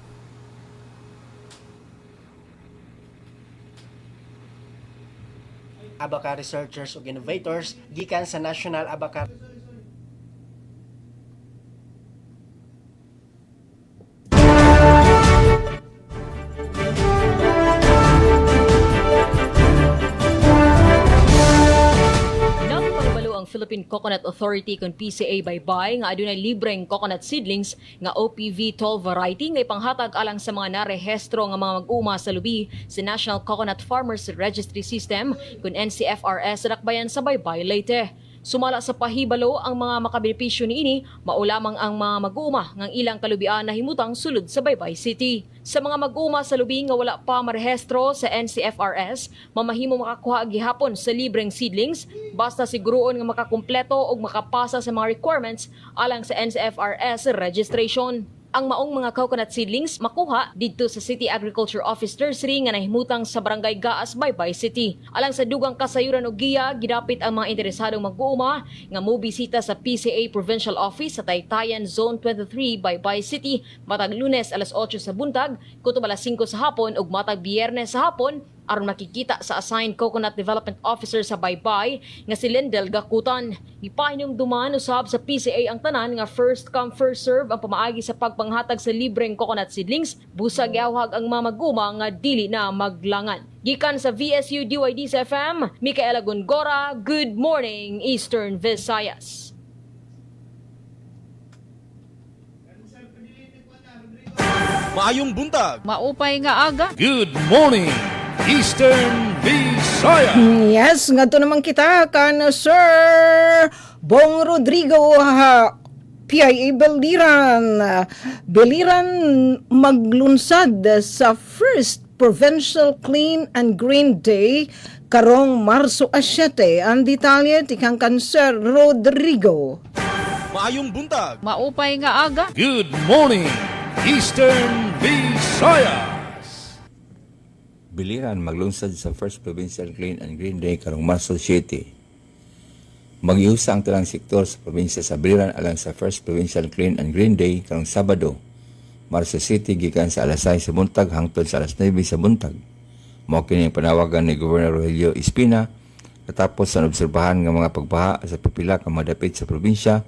Abaca researchers ug innovators gikan sa National Abaca ang Philippine Coconut Authority kon PCA Baybay nga adunay libreng coconut seedlings nga OPV 12 variety nga ipanghatag alang sa mga narehestro nga mga mag-uma sa lubi sa National Coconut Farmers Registry System kun NCFRS sa Dakbayan sa Baybay, Leyte. Sumala sa pahibalo ang mga makabenepisyo niini, maulamang ang mga mag-uuma ngang ilang kalubian na himutang sulod sa Baybay City. Sa mga mag-uuma sa lubi nga wala pa marehestro sa NCFRS, mamahimo makakuha gihapon sa libreng seedlings basta siguroon nga makakumpleto og makapasa sa mga requirements alang sa NCFRS registration. Ang maong mga coconut seedlings makuha didto sa City Agriculture Office Nursery nga nahimutang sa Barangay Gaas, Baybay City. Alang sa dugang kasayuran og giya, gidapit ang mga interesadong mag-uuma nga mobisita sa PCA Provincial Office sa Taytayan Zone 23, Baybay City matag Lunes alas 8 sa buntag, kutob alas 5 sa hapon ug matag Biyernes sa hapon aron makikita sa assigned Coconut Development Officer sa Baybay nga si Lendel Gakutan. Ipahinom duman usab sa PCA ang tanan nga first come first serve ang pamaagi sa pagpanghatag sa libreng coconut seedlings. Busag yawhag ang mga mag-uma nga dili na maglangan. Gikan sa VSU DYD sa FM, Micaela Gongora, Good Morning Eastern Visayas. Maayong buntag. Maupay nga aga. Good morning, Eastern Visayas. Yes, ngadto naman kita kan Sir Bong Rodrigo PIA Beliran maglunsad sa first Provincial Clean and Green Day karong Marso 7. Ang detalye tikang kan Sir Rodrigo. Maayong buntag. Maupay nga aga. Good morning, Eastern Visayas. Biliran maglunsad sa First Provincial Clean and Green Day karong Marso 7. Maghiusa ang talang sektor sa probinsya sa Biliran alang sa First Provincial Clean and Green Day karong Sabado, Marso City gikan sa alas 6 sa buntag hangtod sa alas 9 sa buntag. Mao kini ang panawagan ni Gobernador Rogelio Espina katapos sa obserbahan nga mga pagbaha sa pipila ka madapit sa probinsya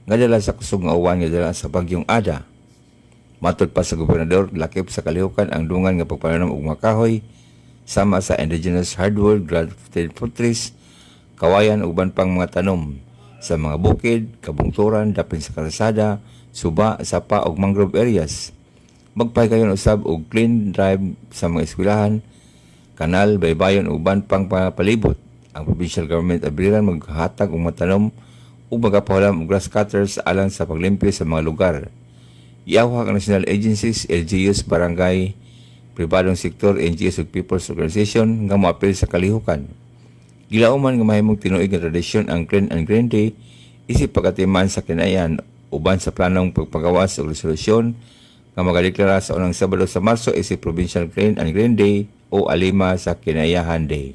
nga dala sa kusog nga uwan nga dala sa bagyong Ada. Matod pa sa gobernador, lakip sa kalihukan ang dungan nga pagpananom og mga kahoy sama sa indigenous hardwood, grafted fruit trees, kawayan uban pang mga tanom sa mga bukid, kabungturan, dapin sa kalsada, suba, sapa ug mangrove areas. Magpahigayon usab og clean drive sa mga eskwelahan, kanal, baybayon uban pang palibot. Ang provincial government abrilan maghatag og matanom ug magapahulam og grass cutters alang sa paglimpyo sa mga lugar. Iawhag ang national agencies, LGUs, barangay, pribadong sektor, NGOs ug people's organization nga moapil sa kalihukan. Gilauman nga mahimong tinuig nga tradisyon ang Clean and Green Day isip pagatiman sa kinayan uban sa planong pagpagawas o resolusyon nga magadeklara sa unang Sabado sa Marso isip Provincial Clean and Green Day o Alima sa Kinayahan Day.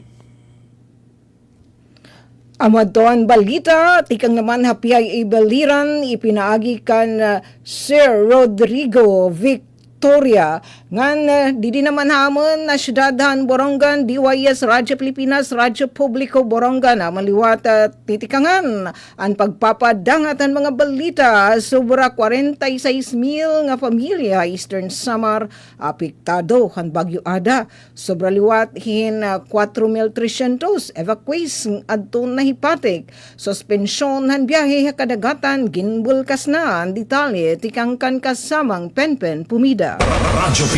Amadon balita, tikang naman hapiyay ibaliran, ipinaagi kan Sir Rodrigo Victoria ngan didi naman hamon na syudadhan Borongan, DYS Radyo Pilipinas, Radyo Publiko Borongan na maliwat titikangan ang pagpapadangatan mga balita sobra 46,000 nga pamilya Eastern Samar apektado kan Bagyo Ada. Sobra liwat hin 4,300 evacuees adto na hipatik. Suspensyon han biyahe kadagatan ginbulkas na ang detalye tikangkan kasamang Penpen Pumida. Radyo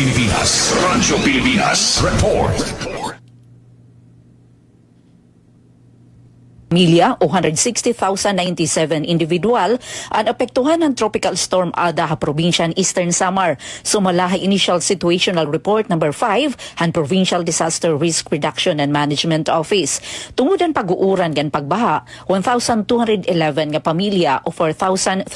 Pilipinas Report. Milya o 160,097 individual ang apektuhan ng Tropical Storm Ada ha probinsya ng Eastern Samar. Sumalaha Initial Situational Report number 5 han Provincial Disaster Risk Reduction and Management Office. Tungudan pag-uuran gan pagbaha, 1,211 nga pamilya o 4,384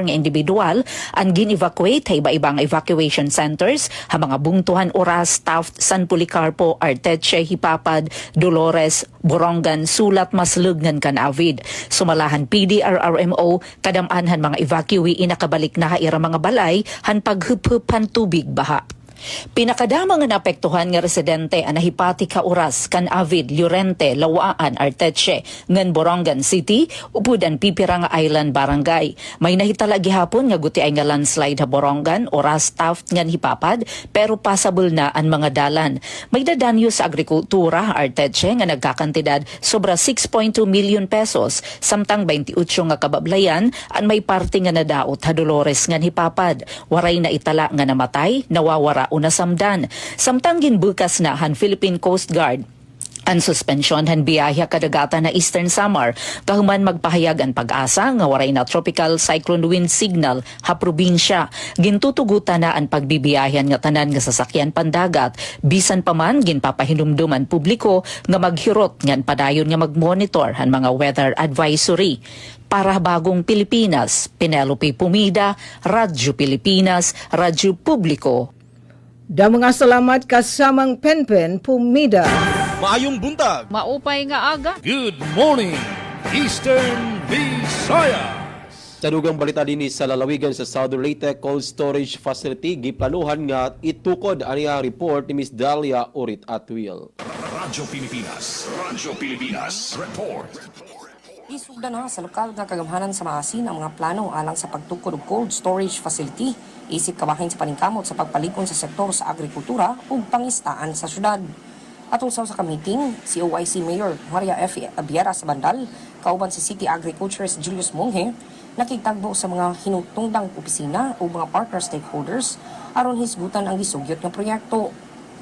nga individual ang gin-evacuate ha iba-ibang evacuation centers ha mga bungtuhan oras, Taft, San Policarpo, Arteche, Hipapad, Dolores, Borongan, Sulat, Maslugnan kan Avid. Sumalahan PDRRMO kadamanhan mga evacuee inakabalik na haira mga balay han paghuphupan tubig baha. Pinakadamang nga naapektuhan nga residente ang nahipati ka oras kan Avid, Llorente, Lawaan, Arteche, ngan Borongan City, upod ang Pipiranga Island Barangay. May nahitala gihapon nga guti ay nga landslide ha Borongan, oras Taft ngan Hipapad, pero passable na ang mga dalan. May dadanyo sa agrikultura, Arteche, nga nagkakantidad sobra 6.2 million pesos, samtang 28 nga kabablayan, ang may parte nga nadaot ha Dolores ngan Hipapad. Waray na itala nga namatay, nawawara una samdan. Samtang ginbukas na han Philippine Coast Guard ang suspensyon han biyaya kadagatan na Eastern Samar kahuman magpahayag ang pag-asa nga waray na tropical cyclone wind signal ha probinsya. Gintutugutan na ang pagbibiyahan nga tanan nga sasakyan pandagat bisan pa man ginpapahinumduman publiko nga maghirot ngan padayon nga magmonitor han mga weather advisory. Para Bagong Pilipinas, Penelope Pumida, Radyo Pilipinas, Radyo Publiko. Da mga salamat kasamang Penpen Pumida. Maayong buntag. Maupay nga aga. Good morning, Eastern Visayas. Sa balita din sa lalawigan sa Southern Leyte Cold Storage Facility, giplanuhan nga itukod aniya report ni Ms. Dalia Urit Atwil. Radyo Pilipinas Report. Isugdan na sa lokal nga kagamhanan sa maasin ang mga plano alang sa pagtukod og cold storage facility isip kabahin sa paningkamot sa pagpalikon sa sektor sa agrikultura ug pangistaan sa syudad. Atong sa ka-meeting, si OIC Mayor Maria F. Abiera sa Bandal, kauban si City Agriculturist Julius Monghe, nakitagbo sa mga hinutungdang opisina o mga partner stakeholders aron hisgutan ang gisugyot nga proyekto.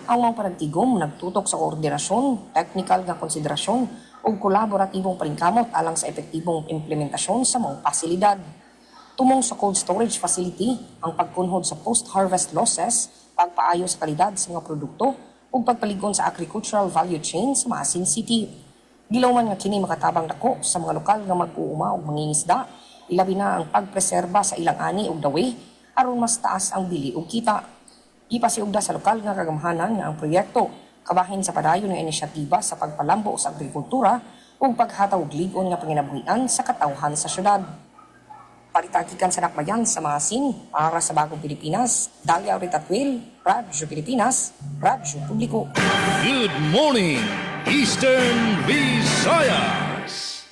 Ang mga panagtigom nagtutok sa koordinasyon, technical nga konsiderasyon o kolaboratibong paningkamot alang sa epektibong implementasyon sa mga pasilidad. Tumong sa cold storage facility, ang pagkunhod sa post-harvest losses, pagpaayo sa kalidad sa mga produkto, ug pagpaligon sa agricultural value chain sa Maasin City. Gilaw man nga kini makatabang dako sa mga lokal nga mag-uuma ug mangingisda, ilabi na ang pagpreserba sa ilang ani ug dawi aron mas taas ang bili ug kita. Ipasiugda sa lokal nga kagamhanan nga ang proyekto kabahin sa padayon nga inisyatiba sa pagpalambo sa agrikultura ug paghatag og lig-on nga panginabuhian sa katawhan sa syudad. Paritakikan sa dakbayan sa mga sini para sa Bagong Pilipinas, Dalia Ritatuil, Radyo Pilipinas, Radyo Publiko. Good morning, Eastern Visayas.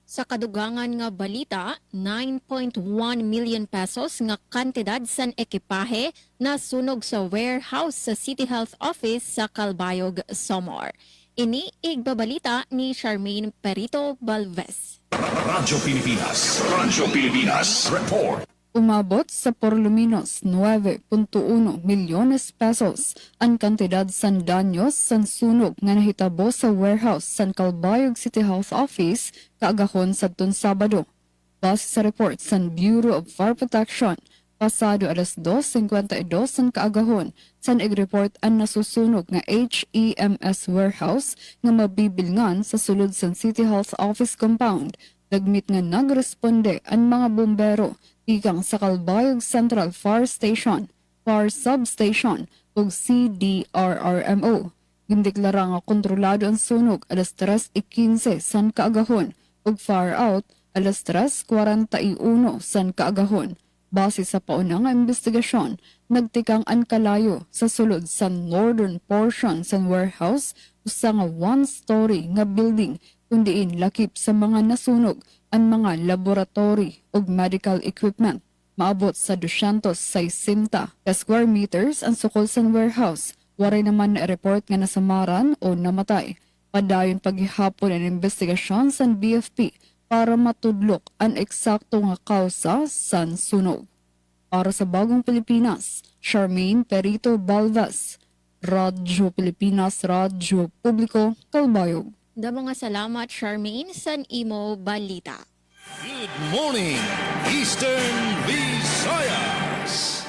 Sa kadugangan nga balita, 9.1 million pesos nga kantidad san ekipahe na sunog sa warehouse sa City Health Office sa Calbayog, Samar. Ini igbabalita ni Charmaine Perito Balvez. Radyo Pilipinas, report. Umabot sa por lo menos 9.1 milyones pesos ang kantidad san danyos san sunog nga nahitabo sa warehouse san Calbayog City Health Office kaagahon sabton Sabado. Base sa report san Bureau of Fire Protection, pasado alas 2:52 san kaagahon san ig-report ang nasusunog nga HEMS warehouse nga mabibilngan sa sulod san City Health Office compound. Dagmit nga nagresponde ang mga bumbero ikang sa Calbayog Central Fire Station, Fire Substation ug CDRRMO. Gindeklara nga kontrolado ang sunog alas 3:15 san kaagahon ug fire out alas 3:41 san kaagahon. Base sa pauna nga investigasyon, nagtikang ang kalayo sa sulod sa northern portion sa warehouse usa nga one-story nga building kundiin lakip sa mga nasunog ang mga laboratory ug medical equipment. Maabot sa 260 square meters ang sukol sa warehouse. Waray naman na report nga nasamaran o namatay. Padayon paghihapon ang investigasyon sa BFP para matudlok ang eksakto nga kausa sa sunog. Para sa Bagong Pilipinas, Charmaine Perito Balvez, Radyo Pilipinas, Radyo Publiko, Calbayog. Damo nga salamat, Charmaine, san imo balita. Good morning, Eastern Visayas.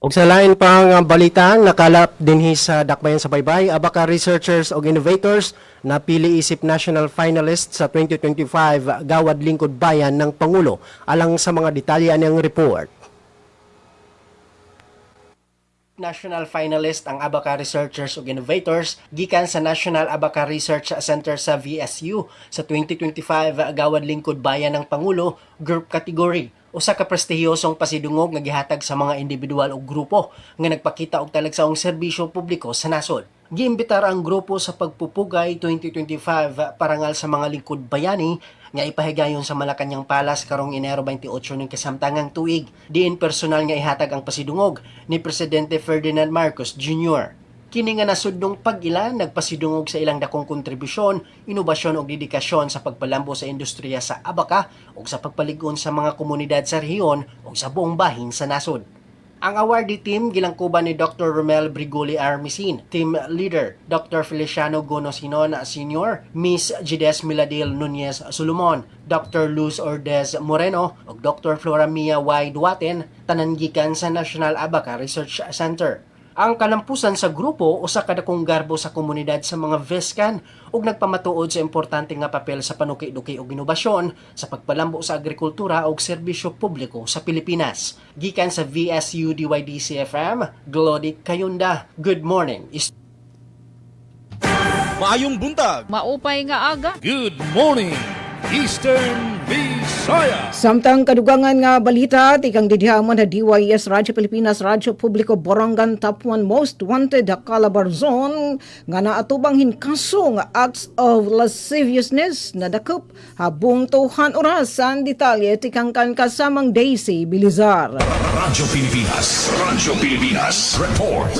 Og sa lain pang balita, nakalap dinhi sa dakbayan sa baybay, abaka researchers og innovators napili isip national finalist sa 2025 Gawad Lingkod Bayan ng Pangulo. Alang sa mga detalye ng report. National finalist ang Abaca Researchers ug Innovators gikan sa National Abaca Research Center sa VSU sa 2025 Gawad Lingkod Bayan ng Pangulo Group Category. Usa ka prestihiyosong pasidungog nga gihatag sa mga individual o grupo nga nagpakita og talagsaong serbisyo publiko sa nasod. Giimbitar ang grupo sa pagpupugay 2025 parangal sa mga lingkod bayani nga ipahigayon sa Malacañang Palace karong Enero 28 ng kasamtangang tuig. Diin personal nga ihatag ang pasidungog ni Presidente Ferdinand Marcos Jr. Kini nga nasudnong pag-ila nagpasidungog sa ilang dakong kontribusyon, inobasyon ug dedikasyon sa pagpalambo sa industriya sa Abaca ug sa pagpaligon sa mga komunidad sa rehiyon ug sa buong bahin sa nasod. Ang awardee team gilangkuban ni Dr. Romel Brigoli Armisin, Team Leader Dr. Feliciano Gonosinon Sr., Miss Jides Miladil Nunez Solomon, Dr. Luz Ordez Moreno ug Dr. Flora Mia Y. Duaten, tanan gikan sa National Abaca Research Center. Ang kalampusan sa grupo usa ka dakong garbo sa komunidad sa mga VESCAN ug nagpamatuod sa importante nga papel sa panuki-duki ug inobasyon sa pagpalambo sa agrikultura ug serbisyo publiko sa Pilipinas. Gikan sa VSU DYDC-FM, Glody Kayunda. Good morning. Maayong buntag. Maupay nga aga. Good morning, Eastern Visayas. Samtang kadugangan nga balita, tikang didhiamon na DYS Radyo Pilipinas, Radyo Publiko, Borongan Top 1 Most Wanted, Calabarzon, nga naatubang hinkaso nga acts of lasciviousness na dakop habong 200 oras sa detalye tikang kan kasamang Daisy Bilizar. Radyo Pilipinas, report.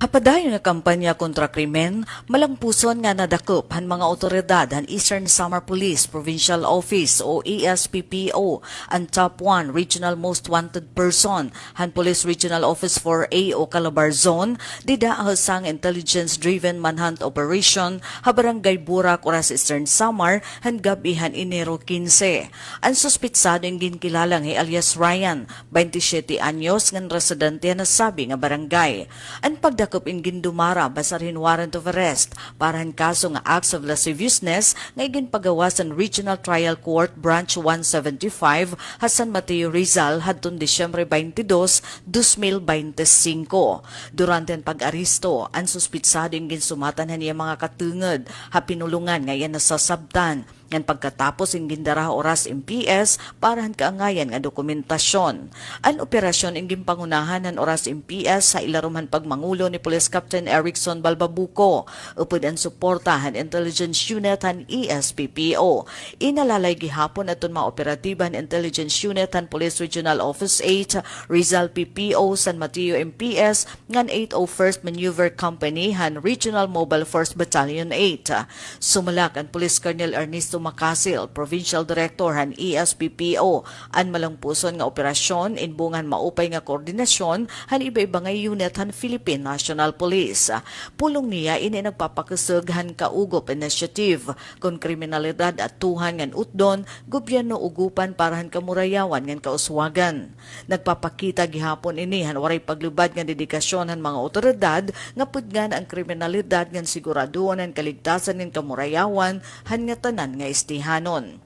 Hapadayon nga kampanya kontra krimen, malangpuson nga nadakop han mga otoridad han Eastern Samar Police Provincial Office o ESPPO ang top 1 Regional Most Wanted Person han Police Regional Office 4A o Calabarzon didahas sang intelligence-driven manhunt operation ha Barangay Burak oras Eastern Samar han gabi han Enero 15. Ang suspitsado ang ginkilalang alias Ryan, 27 anyos ngan residente na sabi nga barangay. Ang pagdakop dakop in gindumara basarin warrant of arrest parahan kaso nga acts of lasciviousness nga ginpagawasan Regional Trial Court Branch 175 San Mateo Rizal hadtong Disyembre 22, 2025. Durante ang pag-aristo, ang suspitsadong ginsumatan niya mga katungod hapinulungan ngayon nasasabtan Ngan pagkatapos ang gindara oras MPS parahan kaangayan nga dokumentasyon. Ang operasyon ang gimpangunahan ng oras MPS sa ilaruman pagmangulo ni Police Captain Erickson Balbabuco upod ang suportahan Intelligence Unit han ESPPO. Inalalay gihapon aton mga operatiban Intelligence Unit han Police Regional Office 8, Rizal PPO, San Mateo MPS, ngan 801st Maneuver Company han Regional Mobile Force Battalion 8. Sumalak ang Police Colonel Ernesto Macasil, Provincial Director han ESPPO, an malangpuson nga operasyon inbungan maupay nga koordinasyon han iba-iba nga unit han Philippine National Police. Pulong niya ini nagpapakusog han kaugop initiative kon kriminalidad at tuhan ngan utdon gobyerno ugupan para han kamurayawan ngan kauswagan. Nagpapakita gihapon ini han waray paglubad nga dedikasyon han mga otoridad nga pudngan ang kriminalidad ngan siguraduhan ang kaligtasan ngan kamurayawan han nga tanan nga istihanon.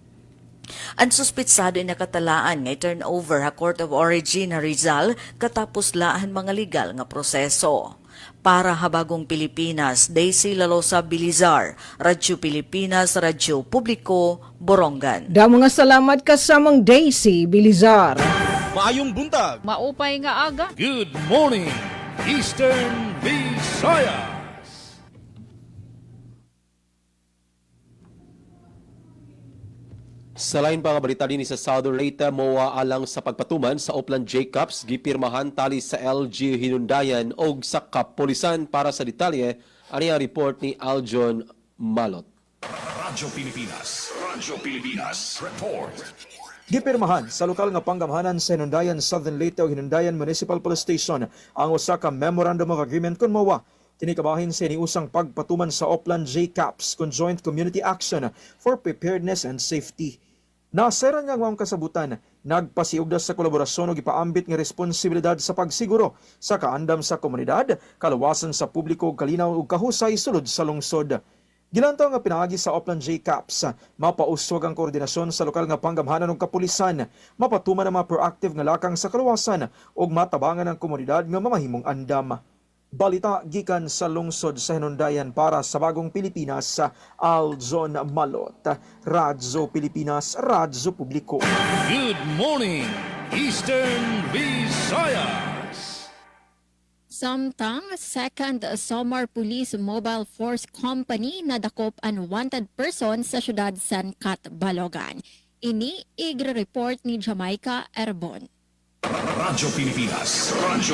Ang suspitsado ay nakatalaan nga turnover ha Court of Origin na Rizal katapos laan mga legal nga proseso. Para habagong Pilipinas, Daisy Lalosa Bilizar, Radyo Pilipinas, Radyo Publiko, Borongan. Damo nga salamat kasamang Daisy Bilizar. Maayong buntag. Maupay nga aga. Good morning, Eastern Visayas. Sa lain pa nga balita din sa Southern Leyte, mowa alang sa pagpatuman sa Oplan Jacobs, gipirmahan tali sa LG Hinundayan o sa Kapolisan. Para sa detalye, ani ang report ni Aljon Malot. Radyo Pilipinas, report. Gipirmahan sa lokal nga panggamhanan sa Hinundayan Southern Leyte o Hinundayan Municipal Police Station ang usa ka Memorandum of Agreement kun mowa tinikabahin sa iniusang pagpatuman sa Oplan JCAPS Conjoint Community Action for Preparedness and Safety. Naseran nga ang kasabutan, nagpasiugdas sa kolaborasyon o gipaambit nga responsibilidad sa pagsiguro sa kaandam sa komunidad, kalawasan sa publiko, kalinaw ug kahusay sulod sa lungsod. Gilantaw nga pinaagi sa Oplan JCAPS, mapauswag ang koordinasyon sa lokal nga panggamhanan ug kapulisan, mapatuman ang mga proactive nga lakang sa kalawasan ug matabangan ang komunidad nga mamahimong andam. Balita gikan sa lungsod sa Hinundayan para sa Bagong Pilipinas, Aljon Malot, Radyo Pilipinas, Radyo Publiko. Good morning, Eastern Visayas. Samtang second Samar Police Mobile Force Company nadakop ang wanted person sa syudad San Balogan. Ini igre-report ni Jamaica Erbon. Radyo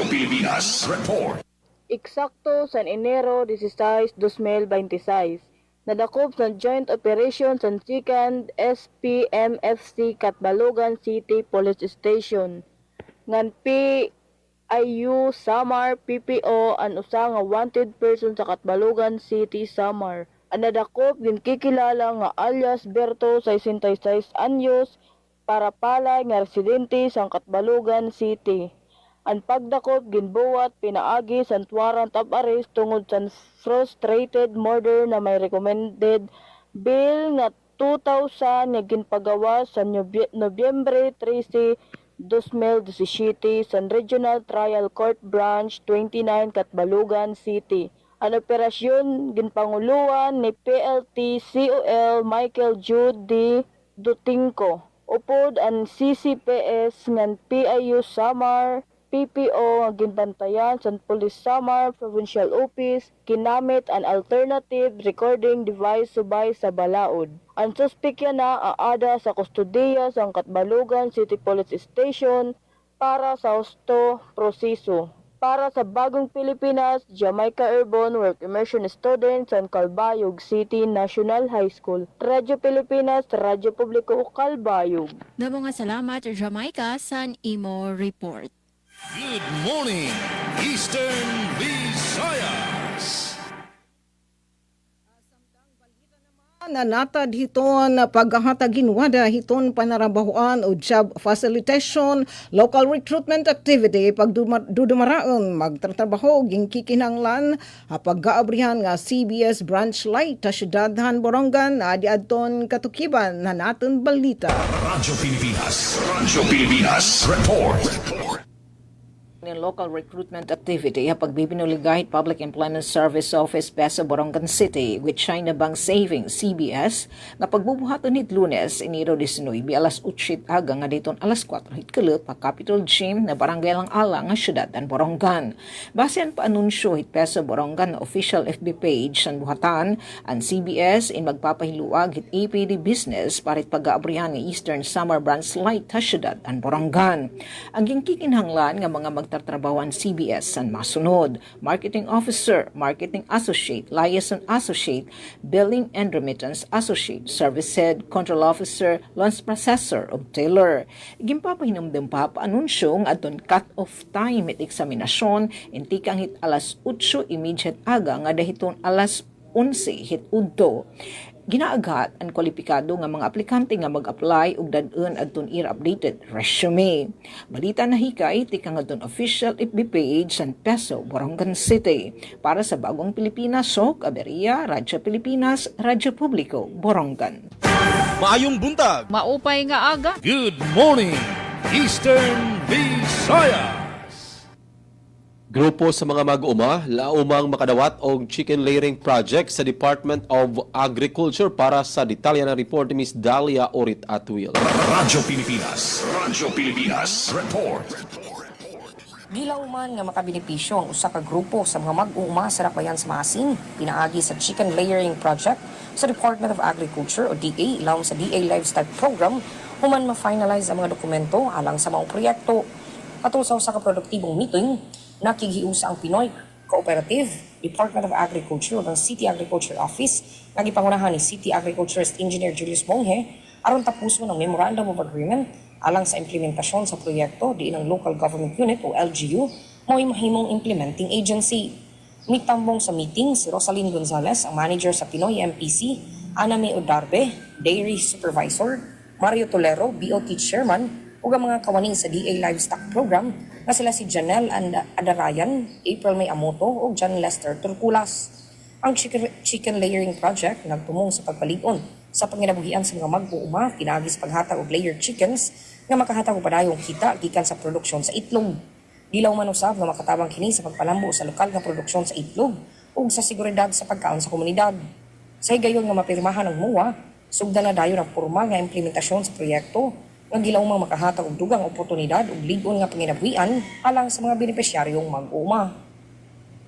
Pilipinas, report. Eksakto sa Enero 16, 2026, nadakop sa Joint Operation sa 2nd SPMFC Catbalogan City Police Station. Ngan PIU Samar PPO ang usa nga wanted person sa Catbalogan City, Samar. Ang nadakop din kikilala nga alias Berto, 66 anyos, para palay nga residente sa Catbalogan City. Ang pagdakop ginbuwat pinaagi sa warrant of arrest tungod sa frustrated murder na may recommended bill nga 2,000 nga ginpagawa sa Nobyembre 13, 2017 sa Regional Trial Court Branch 29 Catbalogan City. Ang operasyon ginpanguluan ni PLT COL Michael Jude D. Dutingko. Upod ang CCPS ngan PIU Samar PPO ang ginbantayan sa Police Samar Provincial Office kinamit an alternative recording device subay sa balaod. Ang suspekya na aada sa kustodiya sa Catbalogan City Police Station para sa husto proseso. Para sa Bagong Pilipinas, Jamaica Urban Work Immersion Student sa Calbayog City National High School. Radyo Pilipinas, Radyo Publiko, Calbayog. Damo nga salamat Jamaica sa imo report. Good morning, Eastern Visayas. na natad hiton paghahatagin hiton panarabahuan o job facilitation, local recruitment activity pagdudumaraon magtratrabaho ging kikinanglan pag-gaabrihan nga CBS branch light ta syudadhan Borongan adi adton katukiban na naton balita. Radyo Pilipinas Report. Ng local recruitment activity pagbibinuligahit Public Employment Service Office sa Borongan City with China Bank Savings CBS nga pagbubuhaton hit Lunes Enero 19 alas 8 aga nga dayton alas 4 hit kelep Capitol Gym na barangay lang ala nga syudad ng Borongan. Basehan pa anunsyo hit sa Borongan official FB page san buhatan ang CBS in magpapahiluag hit APD business parit pag-aabrihan ni Eastern Samar Branch Light sa syudad ng Borongan. Ang gikinhanglan nga mga magtatrabawan CBS san masunod: Marketing Officer, Marketing Associate, Liaison Associate, Billing and Remittance Associate, Service Head, Control Officer, Loans Processor ug Teller. Gimpapahinumdum pa paanunsyo nga adton cut-off time it eksaminasyon inti kang hit alas 8 immediate aga nga dahiton alas 11 hit udto. Ginaagat ang kwalipikado nga mga aplikante nga mag-apply ug dad-an adton updated resume. Balita na hikay tika nga adton official FB page san Peso, Borongan City. Para sa Bagong Pilipinas, SOC, Aberia, Radyo Pilipinas, Radyo Publiko, Borongan. Maayong buntag. Maupay nga aga. Good morning, Eastern Visayas. Grupo sa mga mag-uma, laumang makadawat og chicken layering project sa Department of Agriculture para sa detalye ng report ni Ms. Dalia Orit Atwil. Radyo Pilipinas Report. Gilauman nga makabenepisyo ang usa ka grupo sa mga mag-uuma sa Dakbayan sa Maasin pinaagi sa chicken layering project sa Department of Agriculture o DA ilawom sa DA Livestock Program human ma-finalize ang mga dokumento alang sa mga proyekto. Atul sa usa ka produktibong meeting, nakigiusa ang Pinoy Cooperative, Department of Agriculture ng City Agriculture Office, nagipangunahan ni City Agriculturist Engineer Julius Monghe aron tapuso ng Memorandum of Agreement alang sa implementasyon sa proyekto diin ang Local Government Unit o LGU mo'y mahimong implementing agency. Mitambong sa meeting si Rosalyn Gonzalez, ang manager sa Pinoy MPC, Aname Odarbe, Dairy Supervisor, Mario Tolero, BOT Chairman, ug ang mga kawani sa DA Livestock Program na sila si Janelle Adarayan, April May Amoto ug John Lester Turculas. Ang chicken layering project nagtumong sa pagpaligon sa panginabuhian sa mga mag-uuma pinaagi sa paghatag og layered chickens nga makahatag og padayong kita gikan sa produksyon sa itlog. Dilaw man usab nga makatabang kini sa pagpalambo sa lokal nga produksyon sa itlog ug sa seguridad sa pagkaon sa komunidad. Sa higayon nga mapirmahan ng MOA, sugdan na dayon ang formal nga implementasyon sa proyekto nga gilawmang makahatag og dugang oportunidad ug ligon nga panginabuhian alang sa mga benepisyaryong mag-uuma.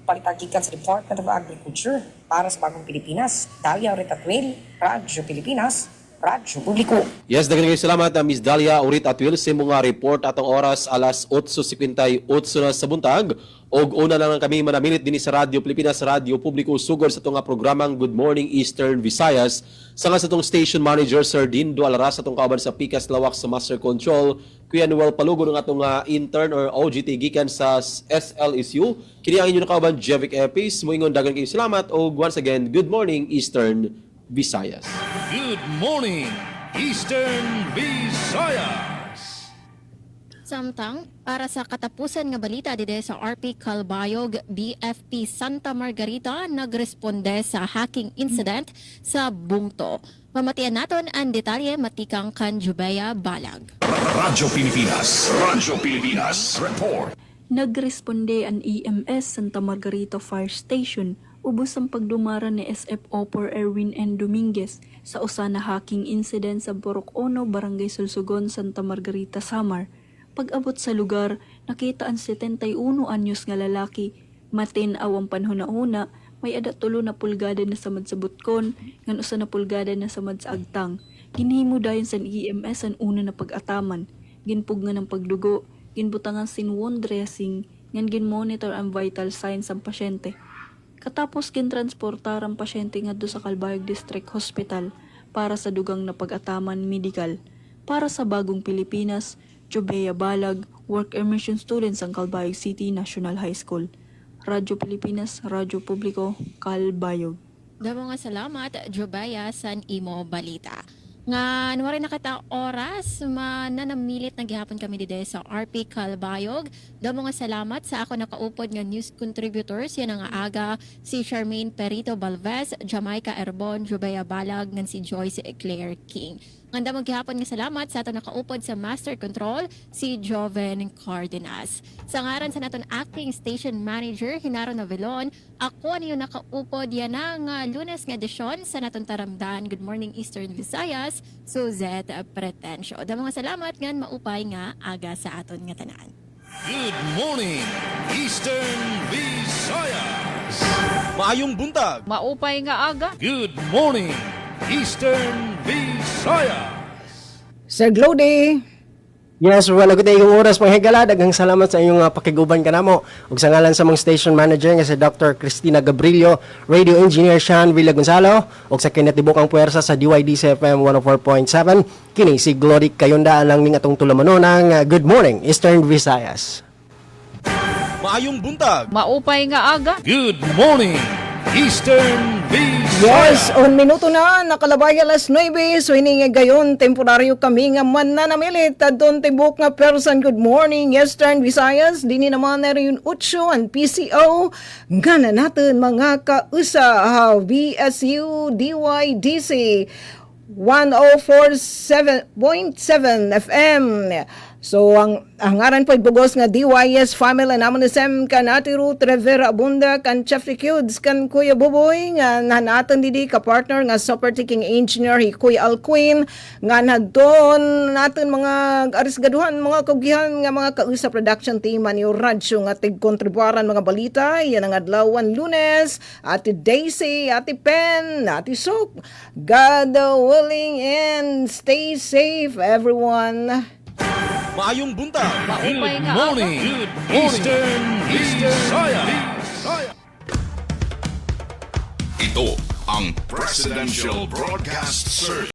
Palitagikan sa Department of Agriculture para sa Bagong Pilipinas, Dalia Orit Atwil, Radyo Pilipinas, Radyo Publiko. Yes, daghang kayo salamat Ms. Dalia Orit Atwil sa mga report atong oras alas 8:58 na sa buntag. Og una lang kami manamilit din sa Radyo Pilipinas, Radyo Publiko sugod sa itong programang Good Morning Eastern Visayas. Sa nga sa itong station manager Sir Dindo Alaras atong kauban sa Pikas Lawak sa Master Control, Kuya Noel Palugo ng atong intern or OGT gikan sa SLSU. Kini ang inyong kauban Jevic Epis. Moingon daghang kayo salamat og once again Good Morning Eastern Visayas. Good morning, Eastern Visayas. Samtang, para sa katapusan nga balita dide sa RP Calbayog, BFP Santa Margarita nagresponde sa hacking incident sa Bungto. Mamatian naton ang detalye matikang kan Jubea Balag. Radyo Pilipinas Report. Nagresponde ang EMS Santa Margarita Fire Station ubos ang pagdumara ni SF Oper Erwin N. Dominguez sa usa na hacking incident sa Borok Ono, Barangay Sulsugon, Santa Margarita, Samar. Pag-abot sa lugar, nakita ang 71 anyos nga lalaki. Matinaw ang panhuna-una, may ada 3 na pulgada na samad sa butkon, ngan usa na pulgada na samad sa agtang. Ginhimo dayon sa EMS ang una na pag-ataman. Ginpugnan ang pagdugo, ginbutangan sinwon dressing, ngan ginmonitor ang vital signs ang pasyente. Katapos gintransportar ang pasyente ngadto sa Calbayog District Hospital para sa dugang na pag-ataman medical. Para sa Bagong Pilipinas, Jubea Balag, Work Immersion Students ang Calbayog City National High School. Radyo Pilipinas, Radyo Publiko, Calbayog. Damo nga salamat, Jobaya San Imo Balita. Nga nuwari na kita oras, mananamilit na gihapon kami dide sa RP Calbayog. Damo nga salamat sa ako nakaupod nga news contributors. Yan ang aga si Charmaine Perito Balvez, Jamaica Erbon, Jubaya Balag, ngan si Joyce Claire King. Nga damo gihapon nga salamat sa ato nakaupod sa Master Control, si Joven Cardenas. Sa ngaran sa naton acting station manager, Hinaro Navelon, ako niyo nakaupod yan ang Lunes nga edisyon sa naton taramdan. Good morning Eastern Visayas, Suzette Pretensyo. Damo nga salamat ngan maupay nga aga sa aton nga tanan. Good morning, Eastern Visayas. Maayong buntag. Maupay nga aga. Good morning, Eastern Visayas. Sir Glody. Yes, wala ko tayong oras pang higala. Daghang salamat sa inyong pakiguban kanamo. Ug sa ngalan sa mong station manager nga si Dr. Cristina Gabrilio, radio engineer Sean Villa Gonzalo, ug sa kinatibukang puwersa sa DYDC FM 104.7, kini si Glory Kayonda lang ning atong tulamanon ng Good Morning Eastern Visayas. Maayong buntag. Maupay nga aga. Good morning, Eastern Visayas. Yes, on minuto na, nakalabay alas 9, so ini nga gayon, temporaryo kami nga mananamilit, at doon tibok nga person, good morning, Eastern Visayas, dini naman na rin 8, ang PCO, nga na natin mga kausa, BSU, DYDC, 104.7 FM. So, ang ngaran po ibugos nga DYS family naman isem kan Ate Ruth Rivera Abunda kan Chefty Cudes kan Kuya Buboy nga nanatan didi ka partner nga super taking engineer hi Kuya Alquin nga nadon natin mga arisgaduhan mga kagihan nga mga kausa production team ni radyo nga tig-kontribuaran mga balita yan ang adlawan Lunes. Ate Daisy, Ate Pen, Ate Sok, God willing and stay safe everyone. Maayong buntag. Maupay Good nga morning, Eastern Visayas. Ito ang Presidential Broadcast Service.